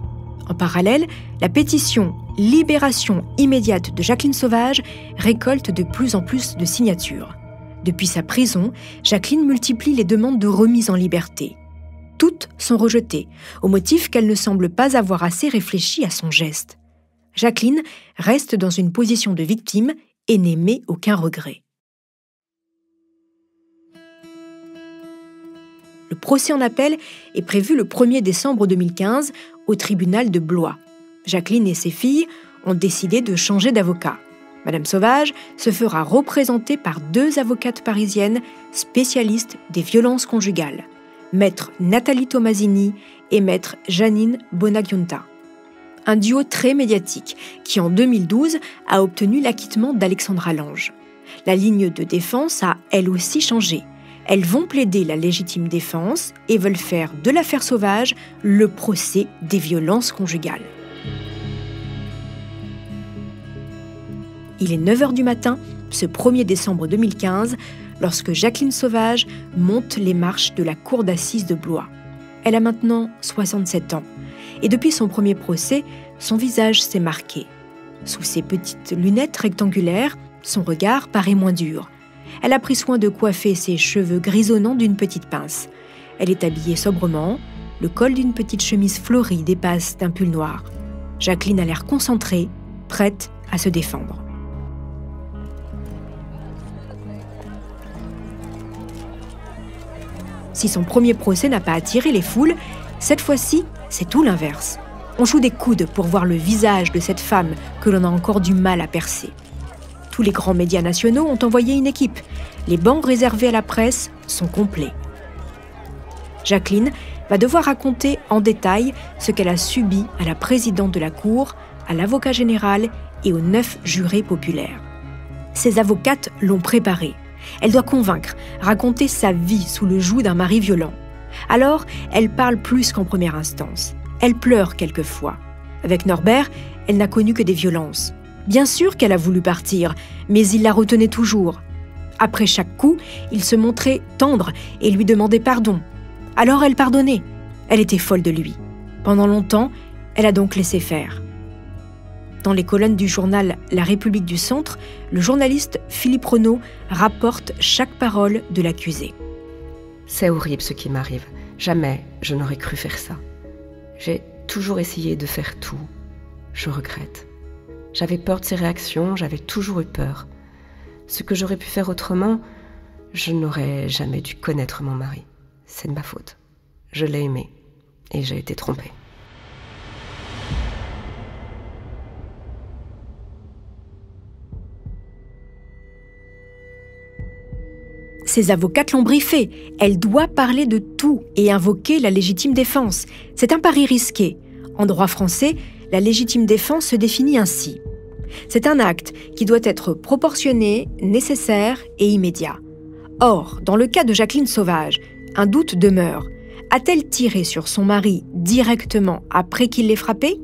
[SPEAKER 1] En parallèle, la pétition « Libération immédiate de Jacqueline Sauvage » récolte de plus en plus de signatures. Depuis sa prison, Jacqueline multiplie les demandes de remise en liberté. Toutes sont rejetées, au motif qu'elle ne semble pas avoir assez réfléchi à son geste. Jacqueline reste dans une position de victime et n'émet aucun regret. Le procès en appel est prévu le 1er décembre 2015 au tribunal de Blois. Jacqueline et ses filles ont décidé de changer d'avocat. Madame Sauvage se fera représenter par 2 avocates parisiennes spécialistes des violences conjugales, maître Nathalie Tomasini et maître Janine Bonagiunta. Un duo très médiatique qui, en 2012, a obtenu l'acquittement d'Alexandra Lange. La ligne de défense a, elle aussi, changé. Elles vont plaider la légitime défense et veulent faire de l'affaire Sauvage le procès des violences conjugales. Il est 9h du matin, ce 1er décembre 2015, lorsque Jacqueline Sauvage monte les marches de la cour d'assises de Blois. Elle a maintenant 67 ans. Et depuis son premier procès, son visage s'est marqué. Sous ses petites lunettes rectangulaires, son regard paraît moins dur. Elle a pris soin de coiffer ses cheveux grisonnants d'une petite pince. Elle est habillée sobrement, le col d'une petite chemise fleurie dépasse d'un pull noir. Jacqueline a l'air concentrée, prête à se défendre. Si son premier procès n'a pas attiré les foules, cette fois-ci, c'est tout l'inverse. On joue des coudes pour voir le visage de cette femme que l'on a encore du mal à percer. Tous les grands médias nationaux ont envoyé une équipe. Les bancs réservés à la presse sont complets. Jacqueline va devoir raconter en détail ce qu'elle a subi à la présidente de la Cour, à l'avocat général et aux 9 jurés populaires. Ses avocates l'ont préparée. Elle doit convaincre, raconter sa vie sous le joug d'un mari violent. Alors, elle parle plus qu'en première instance. Elle pleure quelquefois. Avec Norbert, elle n'a connu que des violences. Bien sûr qu'elle a voulu partir, mais il la retenait toujours. Après chaque coup, il se montrait tendre et lui demandait pardon. Alors elle pardonnait. Elle était folle de lui. Pendant longtemps, elle a donc laissé faire. Dans les colonnes du journal La République du Centre, le journaliste Philippe Renaud rapporte chaque parole de l'accusé.
[SPEAKER 5] C'est horrible ce qui m'arrive. Jamais je n'aurais cru faire ça. J'ai toujours essayé de faire tout. Je regrette. J'avais peur de ses réactions, j'avais toujours eu peur. Ce que j'aurais pu faire autrement, je n'aurais jamais dû connaître mon mari. C'est de ma faute. Je l'ai aimé et j'ai été trompée.
[SPEAKER 1] Ses avocates l'ont briefée. Elle doit parler de tout et invoquer la légitime défense. C'est un pari risqué. En droit français, la légitime défense se définit ainsi. C'est un acte qui doit être proportionné, nécessaire et immédiat. Or, dans le cas de Jacqueline Sauvage, un doute demeure. A-t-elle tiré sur son mari directement après qu'il l'ait frappée ?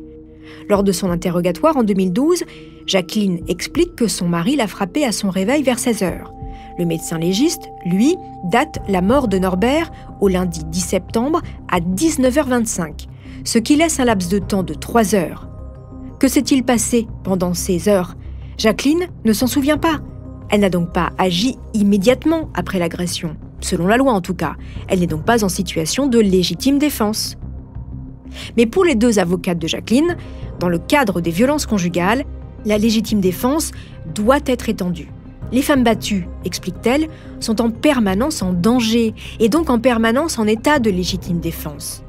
[SPEAKER 1] Lors de son interrogatoire en 2012, Jacqueline explique que son mari l'a frappée à son réveil vers 16h. Le médecin légiste, lui, date la mort de Norbert au lundi 10 septembre à 19h25, ce qui laisse un laps de temps de 3 heures. Que s'est-il passé pendant ces heures ? Jacqueline ne s'en souvient pas. Elle n'a donc pas agi immédiatement après l'agression. Selon la loi en tout cas, elle n'est donc pas en situation de légitime défense. Mais pour les 2 avocates de Jacqueline, dans le cadre des violences conjugales, la légitime défense doit être étendue. Les femmes battues, explique-t-elle, sont en permanence en danger et donc en permanence en état de légitime défense.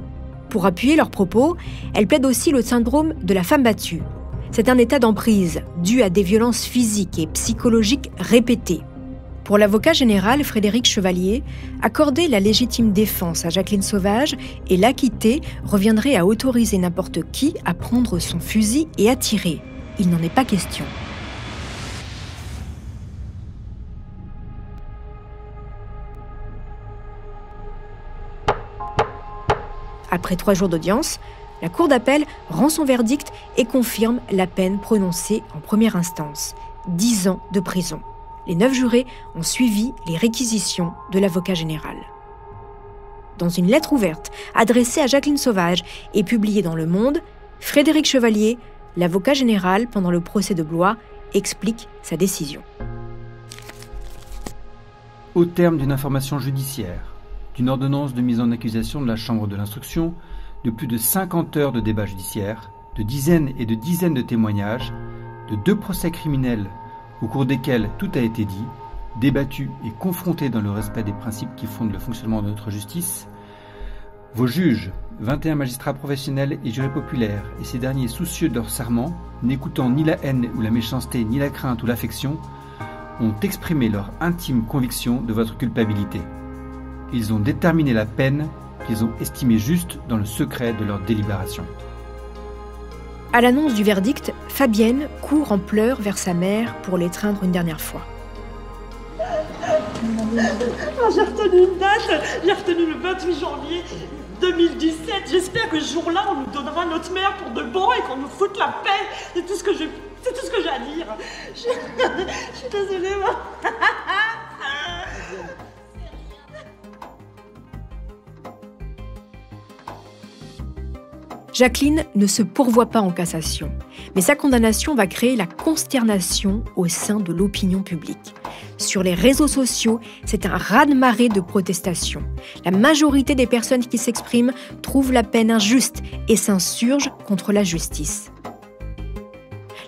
[SPEAKER 1] Pour appuyer leurs propos, elle plaide aussi le syndrome de la femme battue. C'est un état d'emprise dû à des violences physiques et psychologiques répétées. Pour l'avocat général Frédéric Chevalier, accorder la légitime défense à Jacqueline Sauvage et l'acquitter reviendrait à autoriser n'importe qui à prendre son fusil et à tirer. Il n'en est pas question. Après 3 jours d'audience, la Cour d'appel rend son verdict et confirme la peine prononcée en première instance, 10 ans de prison. Les 9 jurés ont suivi les réquisitions de l'avocat général. Dans une lettre ouverte adressée à Jacqueline Sauvage et publiée dans Le Monde, Frédéric Chevalier, l'avocat général pendant le procès de Blois, explique sa décision.
[SPEAKER 12] Au terme d'une information judiciaire, d'une ordonnance de mise en accusation de la Chambre de l'instruction, de plus de 50 heures de débat judiciaire, de dizaines et de dizaines de témoignages, de 2 procès criminels au cours desquels tout a été dit, débattu et confronté dans le respect des principes qui fondent le fonctionnement de notre justice, vos juges, 21 magistrats professionnels et jurés populaires, et ces derniers soucieux de leur serment, n'écoutant ni la haine ou la méchanceté, ni la crainte ou l'affection, ont exprimé leur intime conviction de votre culpabilité. Ils ont déterminé la peine qu'ils ont estimée juste dans le secret de leur délibération.
[SPEAKER 1] À l'annonce du verdict, Fabienne court en pleurs vers sa mère pour l'étreindre une dernière fois.
[SPEAKER 13] J'ai retenu une date, j'ai retenu le 28 janvier 2017. J'espère que ce jour-là, on nous donnera notre mère pour de bon et qu'on nous foute la paix. C'est tout ce que j'ai à dire. Je suis désolée, moi.
[SPEAKER 1] Jacqueline ne se pourvoit pas en cassation, mais sa condamnation va créer la consternation au sein de l'opinion publique. Sur les réseaux sociaux, c'est un raz-de-marée de protestations. La majorité des personnes qui s'expriment trouvent la peine injuste et s'insurgent contre la justice.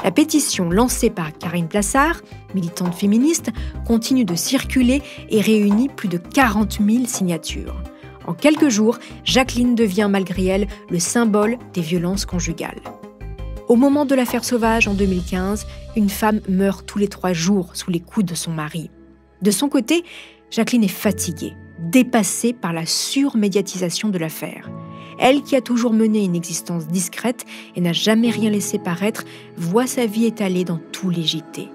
[SPEAKER 1] La pétition lancée par Karine Plassard, militante féministe, continue de circuler et réunit plus de 40 000 signatures. En quelques jours, Jacqueline devient malgré elle le symbole des violences conjugales. Au moment de l'affaire Sauvage en 2015, une femme meurt tous les 3 jours sous les coups de son mari. De son côté, Jacqueline est fatiguée, dépassée par la surmédiatisation de l'affaire. Elle, qui a toujours mené une existence discrète et n'a jamais rien laissé paraître, voit sa vie étalée dans tous les JT.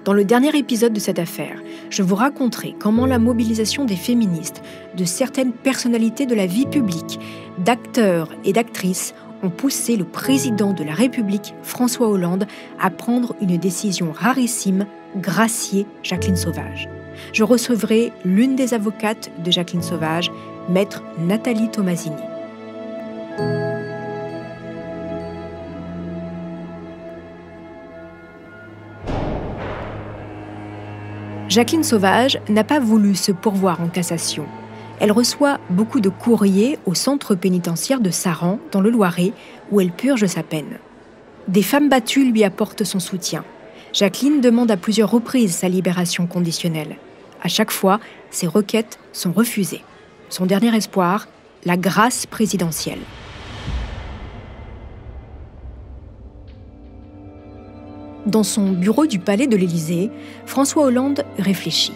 [SPEAKER 1] Dans le dernier épisode de cette affaire, je vous raconterai comment la mobilisation des féministes, de certaines personnalités de la vie publique, d'acteurs et d'actrices ont poussé le président de la République, François Hollande, à prendre une décision rarissime, gracier Jacqueline Sauvage. Je recevrai l'une des avocates de Jacqueline Sauvage, maître Nathalie Tomasini. Jacqueline Sauvage n'a pas voulu se pourvoir en cassation. Elle reçoit beaucoup de courriers au centre pénitentiaire de Saran, dans le Loiret, où elle purge sa peine. Des femmes battues lui apportent son soutien. Jacqueline demande à plusieurs reprises sa libération conditionnelle. À chaque fois, ses requêtes sont refusées. Son dernier espoir, la grâce présidentielle. Dans son bureau du palais de l'Élysée, François Hollande réfléchit.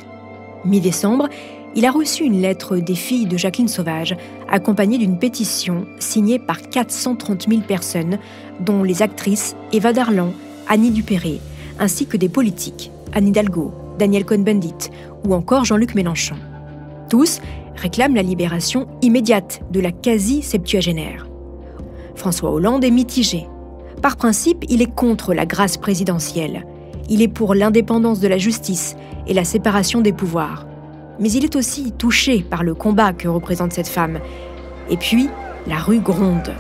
[SPEAKER 1] Mi-décembre, il a reçu une lettre des filles de Jacqueline Sauvage, accompagnée d'une pétition signée par 430 000 personnes, dont les actrices Eva Darlan, Annie Dupéré, ainsi que des politiques, Anne Hidalgo, Daniel Cohn-Bendit ou encore Jean-Luc Mélenchon. Tous réclament la libération immédiate de la quasi-septuagénaire. François Hollande est mitigé. Par principe, il est contre la grâce présidentielle. Il est pour l'indépendance de la justice et la séparation des pouvoirs. Mais il est aussi touché par le combat que représente cette femme. Et puis, la rue gronde.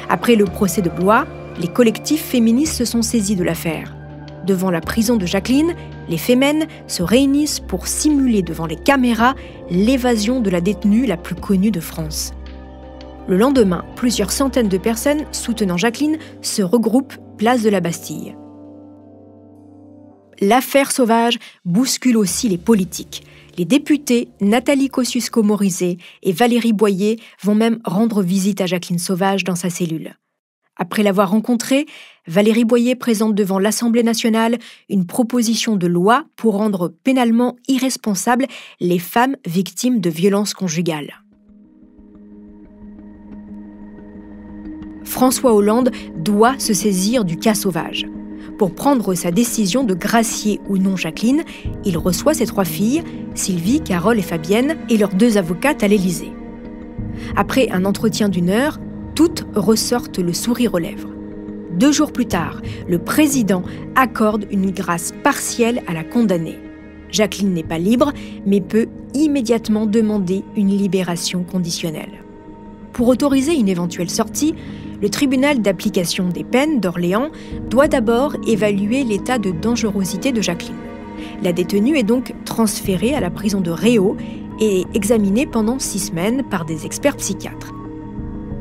[SPEAKER 1] Après le procès de Blois, les collectifs féministes se sont saisis de l'affaire. Devant la prison de Jacqueline, les Fémènes se réunissent pour simuler devant les caméras l'évasion de la détenue la plus connue de France. Le lendemain, plusieurs centaines de personnes soutenant Jacqueline se regroupent place de la Bastille. L'affaire Sauvage bouscule aussi les politiques. Les députés Nathalie Kosciusko-Morizet et Valérie Boyer vont même rendre visite à Jacqueline Sauvage dans sa cellule. Après l'avoir rencontrée, Valérie Boyer présente devant l'Assemblée nationale une proposition de loi pour rendre pénalement irresponsables les femmes victimes de violences conjugales. François Hollande doit se saisir du cas Sauvage. Pour prendre sa décision de gracier ou non Jacqueline, il reçoit ses 3 filles, Sylvie, Carole et Fabienne, et leurs 2 avocates à l'Élysée. Après un entretien d'1 heure, toutes ressortent le sourire aux lèvres. 2 jours plus tard, le président accorde une grâce partielle à la condamnée. Jacqueline n'est pas libre, mais peut immédiatement demander une libération conditionnelle. Pour autoriser une éventuelle sortie, le tribunal d'application des peines d'Orléans doit d'abord évaluer l'état de dangerosité de Jacqueline. La détenue est donc transférée à la prison de Réau et examinée pendant 6 semaines par des experts psychiatres.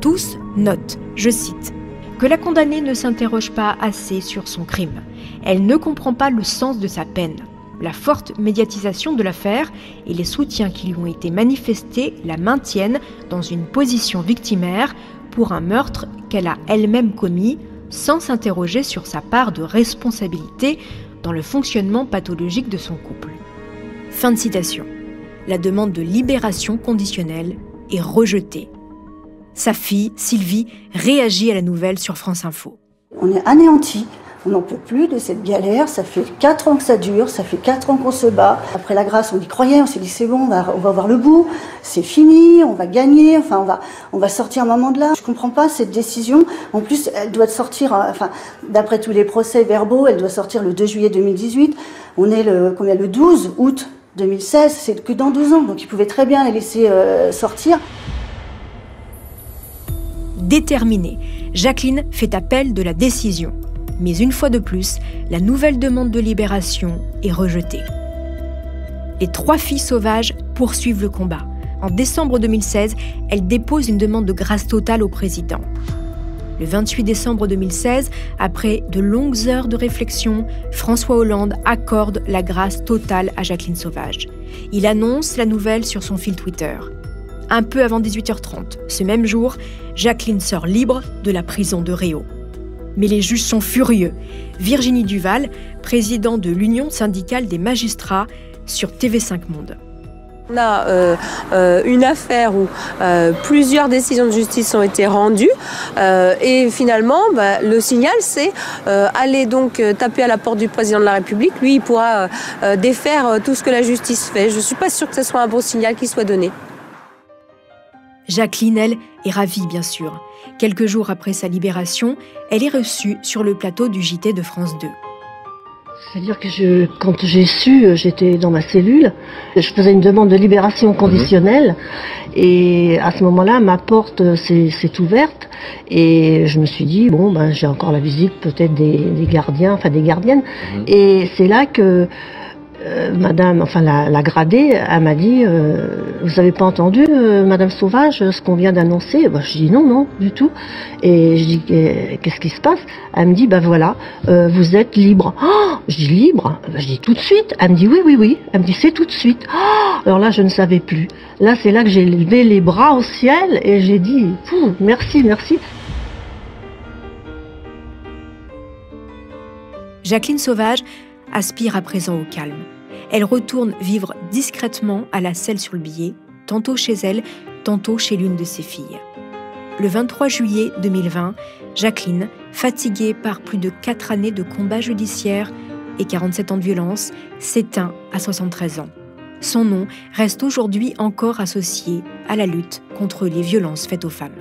[SPEAKER 1] Tous notent, je cite, que la condamnée ne s'interroge pas assez sur son crime. Elle ne comprend pas le sens de sa peine. La forte médiatisation de l'affaire et les soutiens qui lui ont été manifestés la maintiennent dans une position victimaire pour un meurtre qu'elle a elle-même commis sans s'interroger sur sa part de responsabilité dans le fonctionnement pathologique de son couple. Fin de citation. La demande de libération conditionnelle est rejetée. Sa fille, Sylvie, réagit à la nouvelle sur France Info.
[SPEAKER 14] On est anéantis. On n'en peut plus de cette galère, ça fait 4 ans que ça dure, ça fait 4 ans qu'on se bat. Après la grâce, on y croyait, on s'est dit c'est bon, on va voir le bout, c'est fini, on va gagner, enfin on va sortir un moment de là. Je comprends pas cette décision, en plus elle doit sortir, d'après tous les procès verbaux, elle doit sortir le 2 juillet 2018, on est le 12 août 2016, c'est que dans 12 ans, donc ils pouvaient très bien la laisser sortir.
[SPEAKER 1] Déterminée, Jacqueline fait appel de la décision. Mais une fois de plus, la nouvelle demande de libération est rejetée. Les 3 filles sauvages poursuivent le combat. En décembre 2016, elles déposent une demande de grâce totale au président. Le 28 décembre 2016, après de longues heures de réflexion, François Hollande accorde la grâce totale à Jacqueline Sauvage. Il annonce la nouvelle sur son fil Twitter. Un peu avant 18h30, ce même jour, Jacqueline sort libre de la prison de Réau. Mais les juges sont furieux. Virginie Duval, présidente de l'Union syndicale des magistrats, sur TV5 Monde.
[SPEAKER 15] On a une affaire où plusieurs décisions de justice ont été rendues et finalement le signal c'est aller donc taper à la porte du président de la République. Lui il pourra défaire tout ce que la justice fait. Je ne suis pas sûre que ce soit un bon signal qui soit donné.
[SPEAKER 1] Jacqueline, elle, est ravie bien sûr. Quelques jours après sa libération, elle est reçue sur le plateau du JT de France 2.
[SPEAKER 4] C'est-à-dire que quand j'ai su, j'étais dans ma cellule, je faisais une demande de libération conditionnelle et à ce moment-là, ma porte s'est ouverte et je me suis dit, j'ai encore la visite peut-être des gardiens, enfin des gardiennes. Et c'est là que madame, la gradée, elle m'a dit, vous avez pas entendu, madame Sauvage, ce qu'on vient d'annoncer? Je dis non, du tout. Et je dis, qu'est-ce qui se passe? Elle me dit, voilà, vous êtes libre. Oh, je dis libre? Je dis tout de suite. Elle me dit oui. Elle me dit c'est tout de suite. Oh, alors là, je ne savais plus. Là, c'est là que j'ai levé les bras au ciel et j'ai dit, merci.
[SPEAKER 1] Jacqueline Sauvage aspire à présent au calme. Elle retourne vivre discrètement à la Selle-sur-le-Bier, tantôt chez elle, tantôt chez l'une de ses filles. Le 23 juillet 2020, Jacqueline, fatiguée par plus de 4 années de combats judiciaires et 47 ans de violence, s'éteint à 73 ans. Son nom reste aujourd'hui encore associé à la lutte contre les violences faites aux femmes.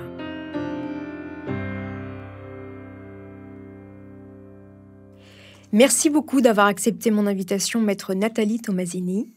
[SPEAKER 1] Merci beaucoup d'avoir accepté mon invitation, maître Nathalie Tomasini.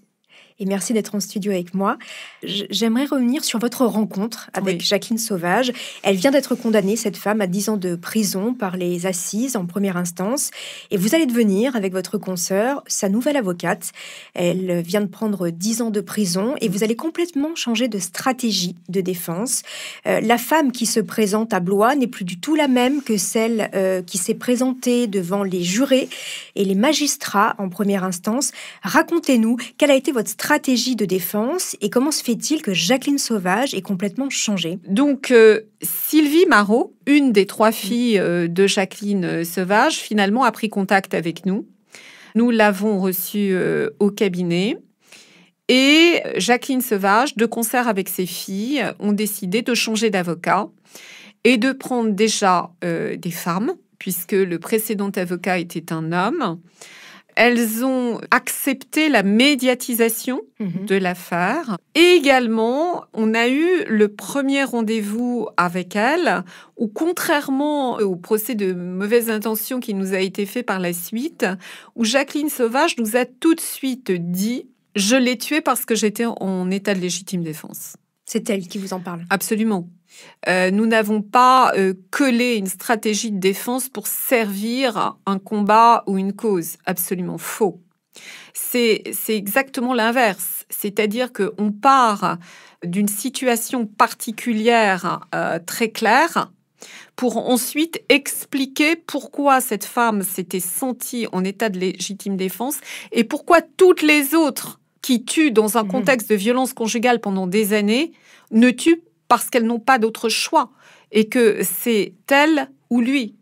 [SPEAKER 1] Et merci d'être en studio avec moi. J'aimerais revenir sur votre rencontre avec Jacqueline Sauvage. Elle vient d'être condamnée, cette femme, à 10 ans de prison par les assises en première instance. Et vous allez devenir, avec votre consoeur, sa nouvelle avocate. Elle vient de prendre 10 ans de prison et vous allez complètement changer de stratégie de défense. La femme qui se présente à Blois n'est plus du tout la même que celle qui s'est présentée devant les jurés et les magistrats en première instance. Racontez-nous, quelle a été votre stratégie de défense et comment se fait-il que Jacqueline Sauvage ait complètement changé?
[SPEAKER 16] Donc, Sylvie Marot, une des 3 filles de Jacqueline Sauvage, finalement a pris contact avec nous. Nous l'avons reçue au cabinet. Et Jacqueline Sauvage, de concert avec ses filles, ont décidé de changer d'avocat et de prendre déjà des femmes, puisque le précédent avocat était un homme. Elles ont accepté la médiatisation de l'affaire. Et également, on a eu le premier rendez-vous avec elles, où contrairement au procès de mauvaise intention qui nous a été fait par la suite, où Jacqueline Sauvage nous a tout de suite dit « Je l'ai tuée parce que j'étais en état de légitime défense ».
[SPEAKER 1] C'est elle qui vous en parle.
[SPEAKER 16] Absolument. Nous n'avons pas collé une stratégie de défense pour servir un combat ou une cause. Absolument faux. C'est exactement l'inverse. C'est-à-dire qu'on part d'une situation particulière très claire pour ensuite expliquer pourquoi cette femme s'était sentie en état de légitime défense et pourquoi toutes les autres qui tuent dans un contexte de violence conjugale pendant des années ne tuent parce qu'elles n'ont pas d'autre choix et que c'est elle ou lui.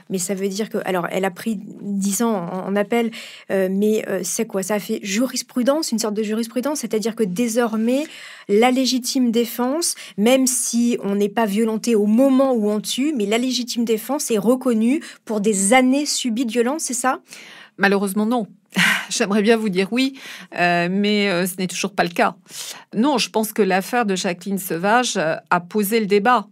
[SPEAKER 1] Mais ça veut dire que... Alors, elle a pris 10 ans en appel, mais c'est quoi? Ça a fait jurisprudence, une sorte de jurisprudence, c'est-à-dire que désormais, la légitime défense, même si on n'est pas violenté au moment où on tue, mais la légitime défense est reconnue pour des années subies de violence, c'est ça?
[SPEAKER 16] Malheureusement, non. J'aimerais bien vous dire oui, mais ce n'est toujours pas le cas. Non, je pense que l'affaire de Jacqueline Sauvage a posé le débat,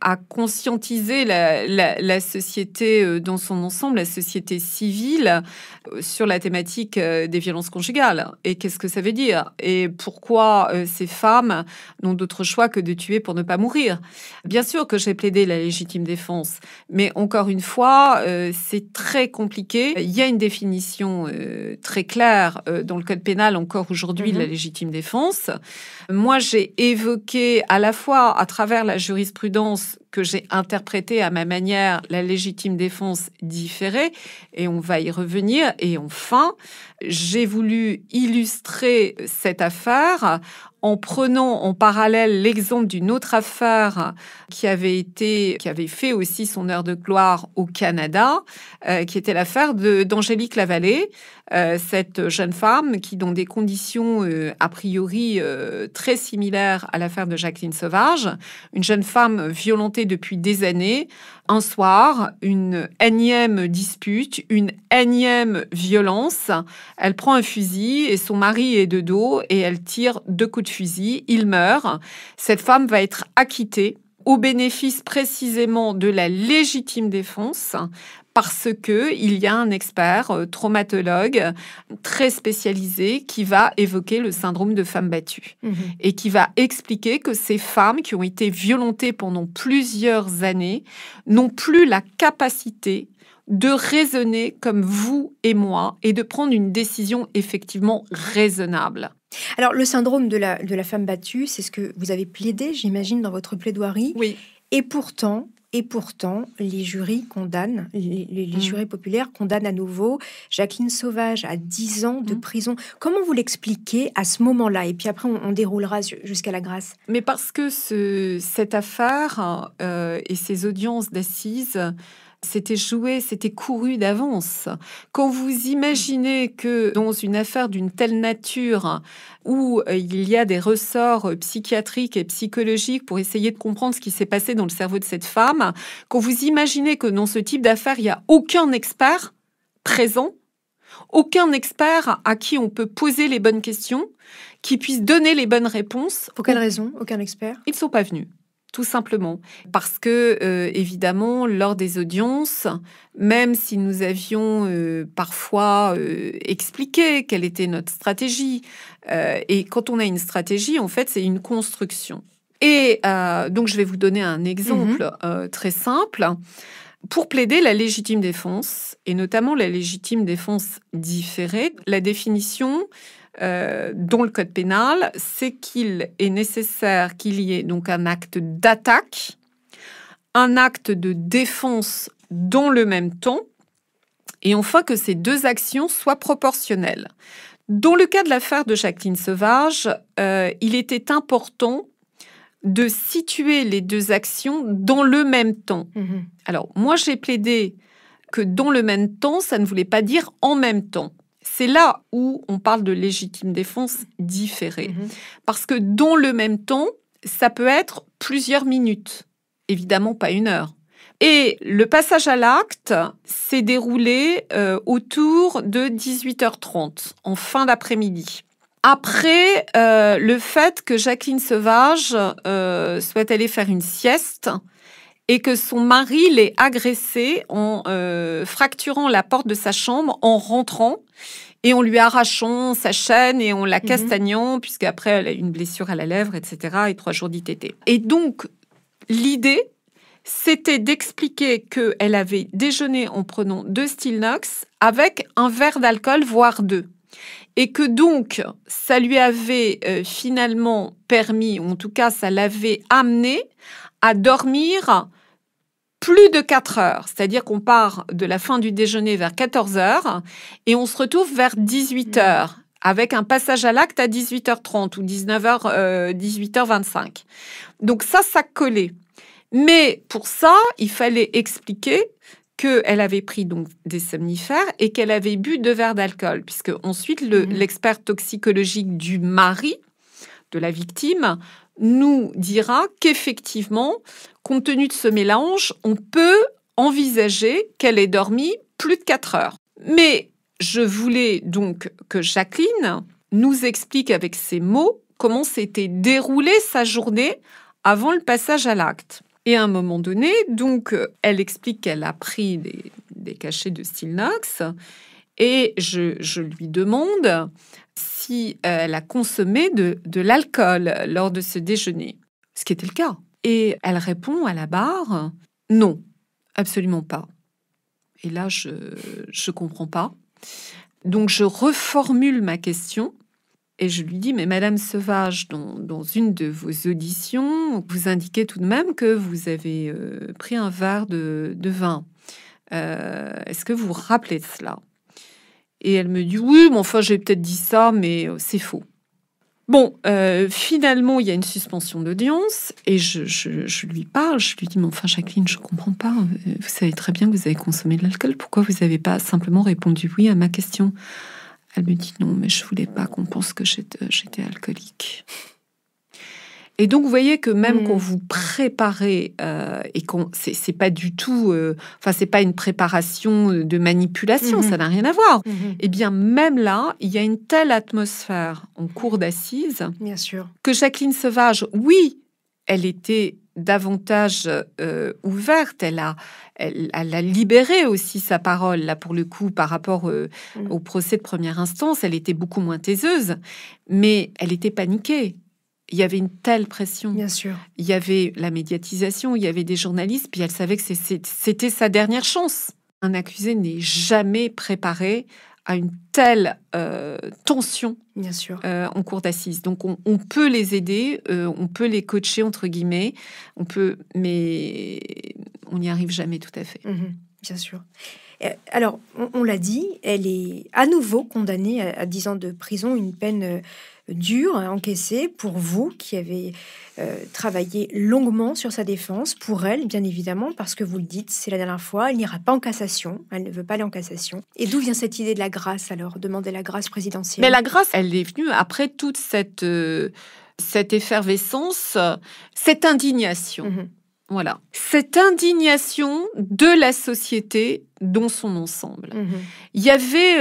[SPEAKER 16] a conscientisé la société dans son ensemble, la société civile, sur la thématique des violences conjugales. Et qu'est-ce que ça veut dire? Et pourquoi ces femmes n'ont d'autre choix que de tuer pour ne pas mourir? Bien sûr que j'ai plaidé la légitime défense, mais encore une fois, c'est très compliqué. Il y a une définition très claire dans le code pénal encore aujourd'hui de la légitime défense. Moi, j'ai évoqué à la fois à travers la jurisprudence que j'ai interprété à ma manière la légitime défense différée, et on va y revenir. Et enfin, j'ai voulu illustrer cette affaire en prenant en parallèle l'exemple d'une autre affaire qui avait fait aussi son heure de gloire au Canada, qui était l'affaire d'Angélique Lavallée, cette jeune femme qui, dans des conditions a priori très similaires à l'affaire de Jacqueline Sauvage, une jeune femme violentée depuis des années, un soir, une énième dispute, une énième violence, elle prend un fusil et son mari est de dos et elle tire 2 coups de fusil, il meurt. Cette femme va être acquittée au bénéfice précisément de la légitime défense, parce que il y a un expert traumatologue très spécialisé qui va évoquer le syndrome de femme battue et qui va expliquer que ces femmes qui ont été violentées pendant plusieurs années n'ont plus la capacité de raisonner comme vous et moi et de prendre une décision effectivement raisonnable.
[SPEAKER 1] Alors, le syndrome de la femme battue, c'est ce que vous avez plaidé, j'imagine, dans votre plaidoirie.
[SPEAKER 16] Oui.
[SPEAKER 1] Et pourtant, les jurys condamnent, les jurys populaires condamnent à nouveau Jacqueline Sauvage à 10 ans de prison. Comment vous l'expliquez à ce moment-là? Et puis après, on déroulera jusqu'à la grâce.
[SPEAKER 16] Mais parce que cette affaire et ces audiences d'assises, c'était joué, c'était couru d'avance. Quand vous imaginez que dans une affaire d'une telle nature, où il y a des ressorts psychiatriques et psychologiques pour essayer de comprendre ce qui s'est passé dans le cerveau de cette femme, quand vous imaginez que dans ce type d'affaires, il n'y a aucun expert présent, aucun expert à qui on peut poser les bonnes questions, qui puisse donner les bonnes réponses.
[SPEAKER 1] Pour quelle raison, aucun expert?
[SPEAKER 16] Ils ne sont pas venus. tout simplement. Parce que, évidemment, lors des audiences, même si nous avions parfois expliqué quelle était notre stratégie, et quand on a une stratégie, en fait, c'est une construction. Et donc, je vais vous donner un exemple très simple. Pour plaider la légitime défense, et notamment la légitime défense différée, la définition dans le code pénal, c'est qu'il est nécessaire qu'il y ait donc un acte d'attaque, un acte de défense dans le même temps, et enfin que ces deux actions soient proportionnelles. Dans le cas de l'affaire de Jacqueline Sauvage, il était important de situer les deux actions dans le même temps. Alors, moi, j'ai plaidé que dans le même temps, ça ne voulait pas dire en même temps. C'est là où on parle de légitime défense différée. Parce que dans le même temps, ça peut être plusieurs minutes. Évidemment, pas 1 heure. Et le passage à l'acte s'est déroulé autour de 18h30, en fin d'après-midi. Après le fait que Jacqueline Sauvage soit allée faire une sieste et que son mari l'ait agressée en fracturant la porte de sa chambre en rentrant et en lui arrachant sa chaîne et en la castagnant, puisqu'après elle a eu une blessure à la lèvre, etc. et 3 jours d'ITT. Et donc, l'idée, c'était d'expliquer qu'elle avait déjeuné en prenant 2 Stilnox avec un verre d'alcool, voire 2. Et que donc, ça lui avait finalement permis, ou en tout cas, ça l'avait amené à dormir plus de 4 heures. C'est-à-dire qu'on part de la fin du déjeuner vers 14 heures et on se retrouve vers 18 heures avec un passage à l'acte à 18h30 ou 19h, 18h25. Donc ça collait. Mais pour ça, il fallait expliquer qu'elle avait pris donc des somnifères et qu'elle avait bu 2 verres d'alcool, puisque ensuite l'expert toxicologique du mari de la victime nous dira qu'effectivement, compte tenu de ce mélange, on peut envisager qu'elle ait dormi plus de 4 heures. Mais je voulais donc que Jacqueline nous explique avec ses mots comment s'était déroulée sa journée avant le passage à l'acte. Et à un moment donné, donc, elle explique qu'elle a pris des cachets de Stilnox et je lui demande si elle a consommé de l'alcool lors de ce déjeuner, ce qui était le cas. Et elle répond à la barre « Non, absolument pas ». Et là, je ne comprends pas. Donc, je reformule ma question. Et je lui dis, mais Madame Sauvage, dans une de vos auditions, vous indiquez tout de même que vous avez pris un verre de vin. Est-ce que vous vous rappelez de cela? Et elle me dit, oui, mais enfin, j'ai peut-être dit ça, mais c'est faux. Bon, finalement, il y a une suspension d'audience et je lui parle, je lui dis, mais enfin, Jacqueline, je ne comprends pas. Vous savez très bien que vous avez consommé de l'alcool. Pourquoi vous n'avez pas simplement répondu oui à ma question? Elle me dit non, mais je voulais pas qu'on pense que j'étais alcoolique. Et donc, vous voyez que même quand vous préparez et c'est pas du tout, c'est pas une préparation de manipulation, ça n'a rien à voir. Et bien, même là, il y a une telle atmosphère en cour d'assises,
[SPEAKER 1] bien sûr,
[SPEAKER 16] que Jacqueline Sauvage, oui, elle était davantage ouverte, elle a libéré aussi sa parole, là, pour le coup, par rapport au procès de première instance. Elle était beaucoup moins taiseuse, mais elle était paniquée. Il y avait une telle pression.
[SPEAKER 1] Bien sûr.
[SPEAKER 16] Il y avait la médiatisation, il y avait des journalistes, puis elle savait que c'était sa dernière chance. Un accusé n'est jamais préparé à une telle tension,
[SPEAKER 1] bien sûr,
[SPEAKER 16] en cour d'assises. Donc, on peut les aider, on peut les coacher, entre guillemets, mais on n'y arrive jamais tout à fait.
[SPEAKER 1] Bien sûr. Alors, on l'a dit, elle est à nouveau condamnée à 10 ans de prison, une peine dure à encaisser pour vous qui avez travaillé longuement sur sa défense, pour elle, bien évidemment, parce que vous le dites, c'est la dernière fois, elle n'ira pas en cassation, elle ne veut pas aller en cassation. Et d'où vient cette idée de la grâce, alors, demander la grâce présidentielle?
[SPEAKER 16] Mais la grâce, elle est venue après toute cette effervescence, cette indignation. Voilà. Cette indignation de la société dans son ensemble. Il y avait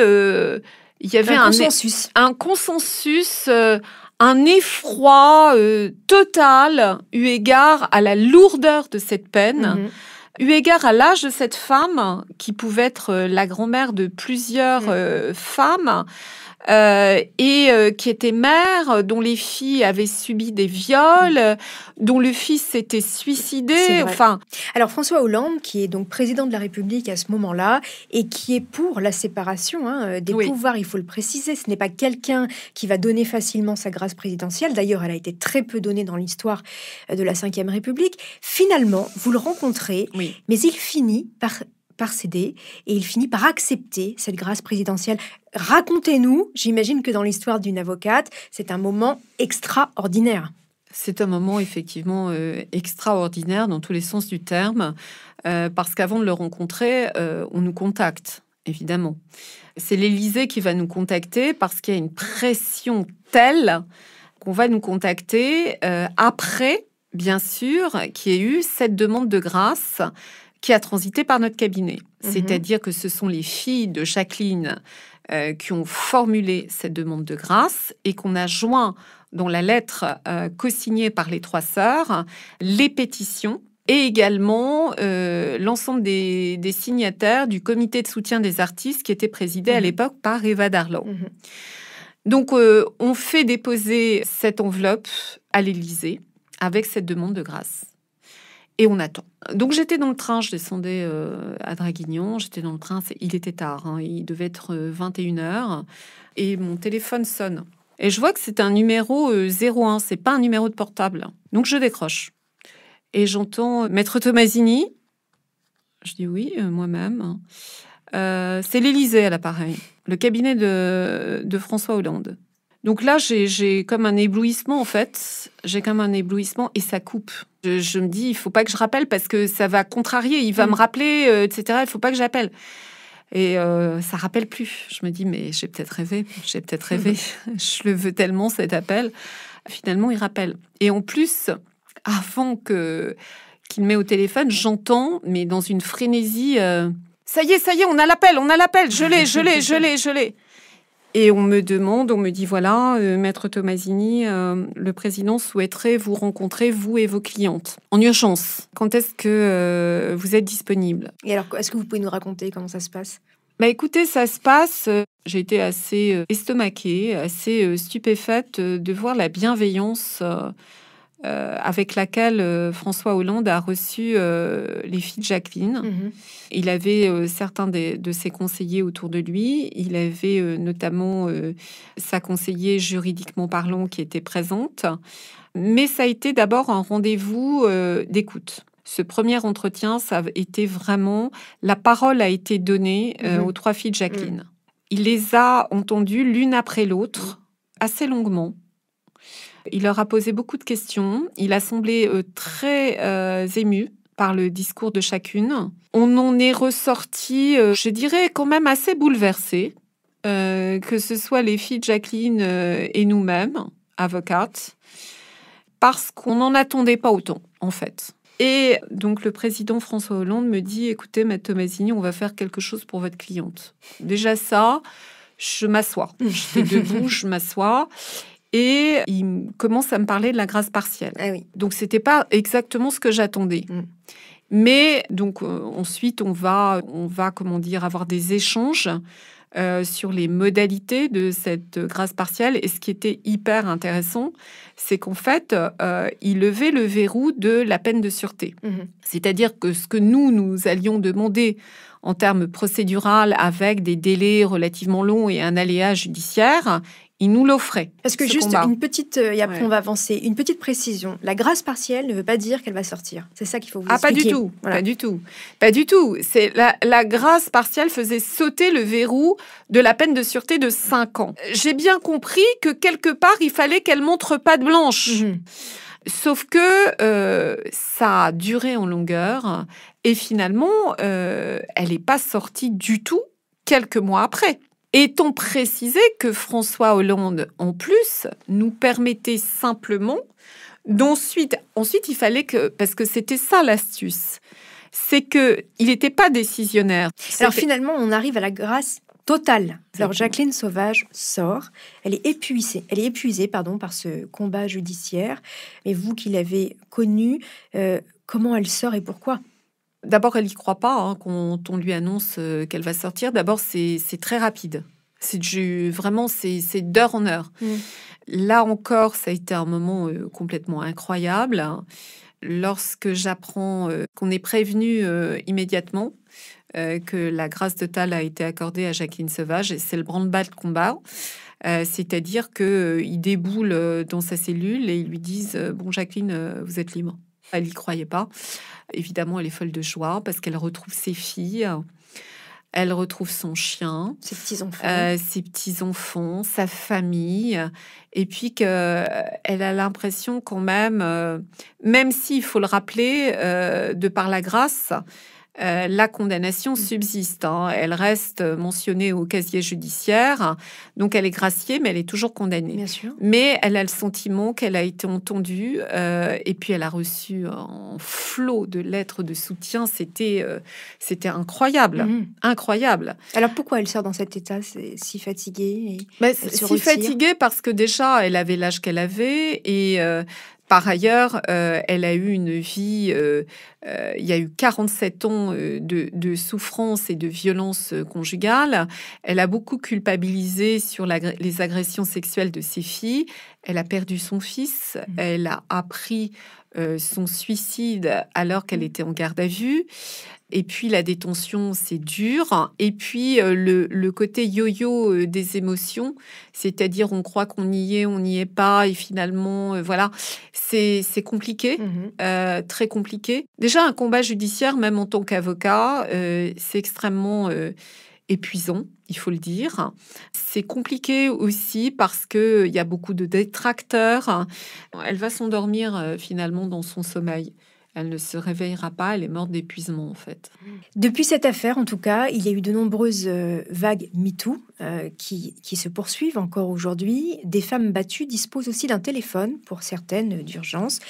[SPEAKER 16] un consensus un effroi total eu égard à la lourdeur de cette peine, eu égard à l'âge de cette femme, qui pouvait être la grand-mère de plusieurs femmes, qui était mère, dont les filles avaient subi des viols, dont le fils s'était suicidé. Enfin,
[SPEAKER 1] alors François Hollande, qui est donc président de la République à ce moment-là, et qui est pour la séparation des pouvoirs, il faut le préciser, ce n'est pas quelqu'un qui va donner facilement sa grâce présidentielle. D'ailleurs, elle a été très peu donnée dans l'histoire de la Ve République. Finalement, vous le rencontrez, mais il finit par céder et il finit par accepter cette grâce présidentielle. Racontez-nous, j'imagine que dans l'histoire d'une avocate, c'est un moment extraordinaire.
[SPEAKER 16] C'est un moment effectivement extraordinaire dans tous les sens du terme, parce qu'avant de le rencontrer, on nous contacte, évidemment. C'est l'Élysée qui va nous contacter parce qu'il y a une pression telle qu'on va nous contacter après, bien sûr, qu'il y ait eu cette demande de grâce qui a transité par notre cabinet. C'est-à-dire que ce sont les filles de Jacqueline qui ont formulé cette demande de grâce et qu'on a joint dans la lettre co-signée par les 3 sœurs, les pétitions et également l'ensemble des signataires du comité de soutien des artistes qui était présidé à l'époque par Eva Darlan. Donc, on fait déposer cette enveloppe à l'Élysée avec cette demande de grâce. Et on attend. Donc, j'étais dans le train, je descendais à Draguignan, j'étais dans le train, il était tard, il devait être 21h, et mon téléphone sonne. Et je vois que c'est un numéro 01, c'est pas un numéro de portable. Donc, je décroche. Et j'entends Maître Tomasini. Je dis oui, moi-même. C'est l'Élysée à l'appareil, le cabinet de François Hollande. Donc là, j'ai comme un éblouissement, en fait. J'ai comme un éblouissement et ça coupe. Je me dis, il faut pas que je rappelle parce que ça va contrarier. Il va me rappeler, etc. Il faut pas que j'appelle. Et ça rappelle plus. Je me dis, mais j'ai peut-être rêvé. Je le veux tellement, cet appel. Finalement, il rappelle. Et en plus, avant qu'il met au téléphone, j'entends, mais dans une frénésie, ça y est, on a l'appel, je l'ai. Et on me dit, voilà, Maître Tomasini, le président souhaiterait vous rencontrer, vous et vos clientes, en urgence. Quand est-ce que vous êtes disponible?
[SPEAKER 1] Et alors, est-ce que vous pouvez nous raconter comment ça se passe?
[SPEAKER 16] Bah écoutez, ça se passe, j'ai été assez estomaquée, assez stupéfaite de voir la bienveillance avec laquelle François Hollande a reçu les filles de Jacqueline. Il avait certains de ses conseillers autour de lui. Il avait notamment sa conseillère juridiquement parlant qui était présente. Mais ça a été d'abord un rendez-vous d'écoute. Ce premier entretien, ça a été vraiment... La parole a été donnée aux 3 filles de Jacqueline. Il les a entendues l'une après l'autre, assez longuement. Il leur a posé beaucoup de questions. Il a semblé très ému par le discours de chacune. On en est ressorti, je dirais, quand même assez bouleversés, que ce soit les filles de Jacqueline et nous-mêmes, avocates, parce qu'on n'en attendait pas autant, en fait. Et donc, le président François Hollande me dit, écoutez, Maître Tomasini, on va faire quelque chose pour votre cliente. Déjà ça, je m'assois. J'étais debout, je m'assois. Et il commence à me parler de la grâce partielle. Donc, c'était pas exactement ce que j'attendais. Mais donc, ensuite, on va, comment dire, avoir des échanges sur les modalités de cette grâce partielle. Et ce qui était hyper intéressant, c'est qu'en fait, il levait le verrou de la peine de sûreté. C'est-à-dire que ce que nous allions demander en termes procédural avec des délais relativement longs et un aléa judiciaire, il nous l'offrait.
[SPEAKER 1] Parce que juste une petite, et après on va avancer, une petite précision. La grâce partielle ne veut pas dire qu'elle va sortir. C'est ça qu'il faut vous expliquer.
[SPEAKER 16] Pas du tout. Voilà. Pas du tout. C'est la grâce partielle faisait sauter le verrou de la peine de sûreté de 5 ans. J'ai bien compris que quelque part, il fallait qu'elle montre patte blanche. Sauf que ça a duré en longueur et finalement, elle n'est pas sortie du tout quelques mois après. Étant précisé que François Hollande, en plus, nous permettait simplement d'ensuite... Ensuite, il fallait que... Parce que c'était ça l'astuce. C'est qu'il n'était pas décisionnaire.
[SPEAKER 1] Alors finalement, on arrive à la grâce Total. Alors Jacqueline Sauvage sort, elle est épuisée par ce combat judiciaire. Mais vous qui l'avez connue, comment elle sort et pourquoi?
[SPEAKER 16] D'abord, elle n'y croit pas quand on lui annonce qu'elle va sortir. D'abord, c'est très rapide. Vraiment, c'est d'heure en heure. Là encore, ça a été un moment complètement incroyable. Lorsque j'apprends qu'on est prévenu immédiatement que la grâce totale a été accordée à Jacqueline Sauvage, et c'est le branle-bas de combat. C'est-à-dire qu'ils déboulent dans sa cellule et ils lui disent « Bon, Jacqueline, vous êtes libre ». Elle n'y croyait pas. Évidemment, elle est folle de joie parce qu'elle retrouve ses filles, elle retrouve son chien,
[SPEAKER 1] ses
[SPEAKER 16] petits-enfants, sa famille, et puis qu'elle a l'impression quand même s'il faut le rappeler, de par la grâce, la condamnation subsiste. Elle reste mentionnée au casier judiciaire, donc elle est graciée, mais elle est toujours condamnée.
[SPEAKER 1] Bien sûr.
[SPEAKER 16] Mais elle a le sentiment qu'elle a été entendue, et puis elle a reçu un flot de lettres de soutien. C'était incroyable, incroyable.
[SPEAKER 1] Alors pourquoi elle sort dans cet état, si fatiguée
[SPEAKER 16] fatiguée parce que déjà elle avait l'âge qu'elle avait et par ailleurs, elle a eu une vie, il y a eu 47 ans de souffrance et de violence conjugale. Elle a beaucoup culpabilisé sur les agressions sexuelles de ses filles. Elle a perdu son fils. Elle a appris son suicide alors qu'elle était en garde à vue. Et puis la détention, c'est dur. Et puis le côté yo-yo des émotions, c'est-à-dire on croit qu'on y est, on n'y est pas, et finalement, voilà, c'est compliqué, très compliqué. Déjà, un combat judiciaire, même en tant qu'avocat, c'est extrêmement épuisant, il faut le dire. C'est compliqué aussi parce qu'il y a beaucoup de détracteurs. Elle va s'endormir finalement dans son sommeil. Elle ne se réveillera pas, elle est morte d'épuisement en fait.
[SPEAKER 1] Depuis cette affaire, en tout cas, il y a eu de nombreuses vagues MeToo qui se poursuivent encore aujourd'hui. Des femmes battues disposent aussi d'un téléphone, pour certaines d'urgence.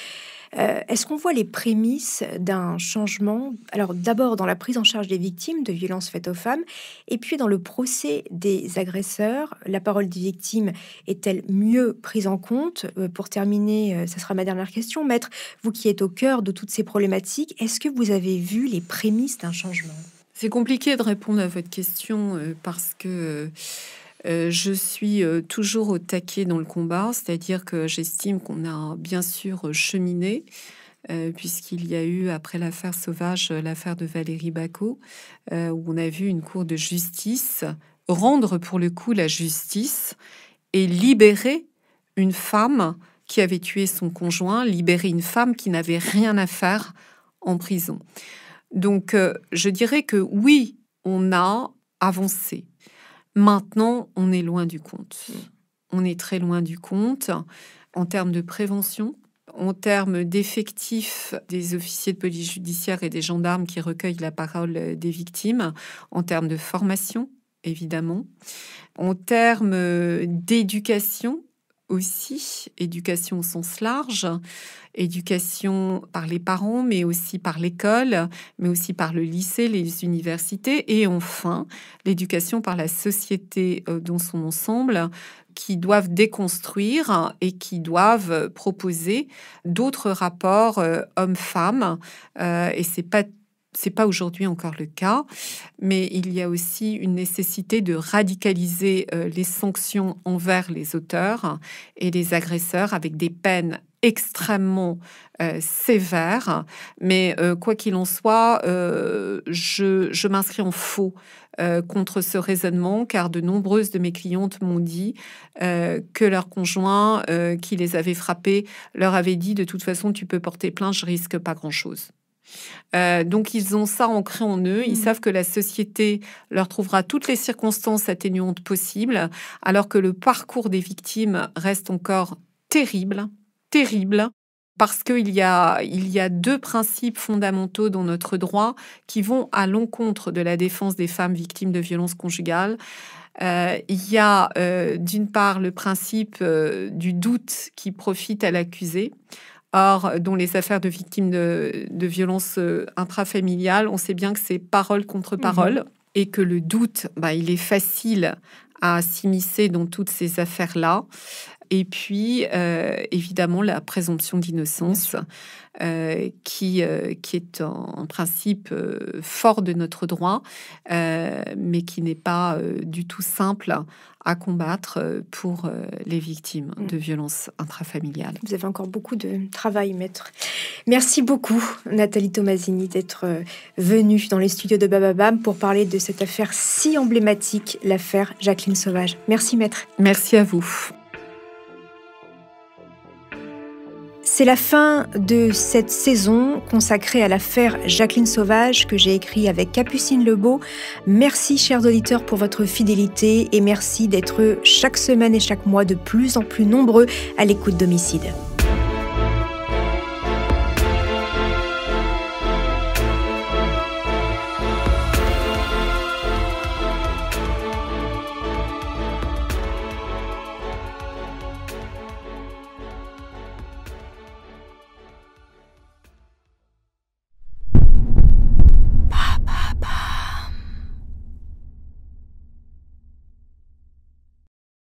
[SPEAKER 1] Est-ce qu'on voit les prémices d'un changement? Alors d'abord dans la prise en charge des victimes de violences faites aux femmes, et puis dans le procès des agresseurs, la parole des victimes est-elle mieux prise en compte? Pour terminer, ça sera ma dernière question. Maître, vous qui êtes au cœur de toutes ces problématiques, est-ce que vous avez vu les prémices d'un changement?
[SPEAKER 16] C'est compliqué de répondre à votre question parce que je suis toujours au taquet dans le combat, c'est-à-dire que j'estime qu'on a bien sûr cheminé, puisqu'il y a eu, après l'affaire Sauvage, l'affaire de Valérie Bacot, où on a vu une cour de justice rendre pour le coup la justice et libérer une femme qui avait tué son conjoint, libérer une femme qui n'avait rien à faire en prison. Donc, je dirais que oui, on a avancé. Maintenant, on est loin du compte. On est très loin du compte en termes de prévention, en termes d'effectifs des officiers de police judiciaire et des gendarmes qui recueillent la parole des victimes, en termes de formation, évidemment, en termes d'éducation aussi, éducation au sens large, éducation par les parents, mais aussi par l'école, mais aussi par le lycée, les universités, et enfin, l'éducation par la société dans son ensemble, qui doivent déconstruire et qui doivent proposer d'autres rapports hommes-femmes. Et c'est pas aujourd'hui encore le cas, mais il y a aussi une nécessité de radicaliser les sanctions envers les auteurs et les agresseurs avec des peines extrêmement sévères. Mais quoi qu'il en soit, je m'inscris en faux contre ce raisonnement, car de nombreuses de mes clientes m'ont dit que leur conjoint qui les avait frappées leur avait dit « de toute façon, tu peux porter plainte, je risque pas grand-chose ». Donc ils ont ça ancré en eux, ils savent que la société leur trouvera toutes les circonstances atténuantes possibles, alors que le parcours des victimes reste encore terrible, parce qu'il y a deux principes fondamentaux dans notre droit qui vont à l'encontre de la défense des femmes victimes de violences conjugales. Il y a d'une part le principe du doute qui profite à l'accusé. Or, dans les affaires de victimes de violences intrafamiliales, on sait bien que c'est parole contre parole. et que le doute, il est facile à s'immiscer dans toutes ces affaires-là. Et puis, évidemment, la présomption d'innocence, qui est en principe fort de notre droit, mais qui n'est pas du tout simple à combattre pour les victimes de violences intrafamiliales.
[SPEAKER 1] Vous avez encore beaucoup de travail, maître. Merci beaucoup, Nathalie Tomasini, d'être venue dans les studios de Bababam pour parler de cette affaire si emblématique, l'affaire Jacqueline Sauvage. Merci, maître.
[SPEAKER 16] Merci à vous.
[SPEAKER 1] C'est la fin de cette saison consacrée à l'affaire Jacqueline Sauvage que j'ai écrite avec Capucine Lebeau. Merci, chers auditeurs, pour votre fidélité et merci d'être chaque semaine et chaque mois de plus en plus nombreux à l'écoute d'Homicide.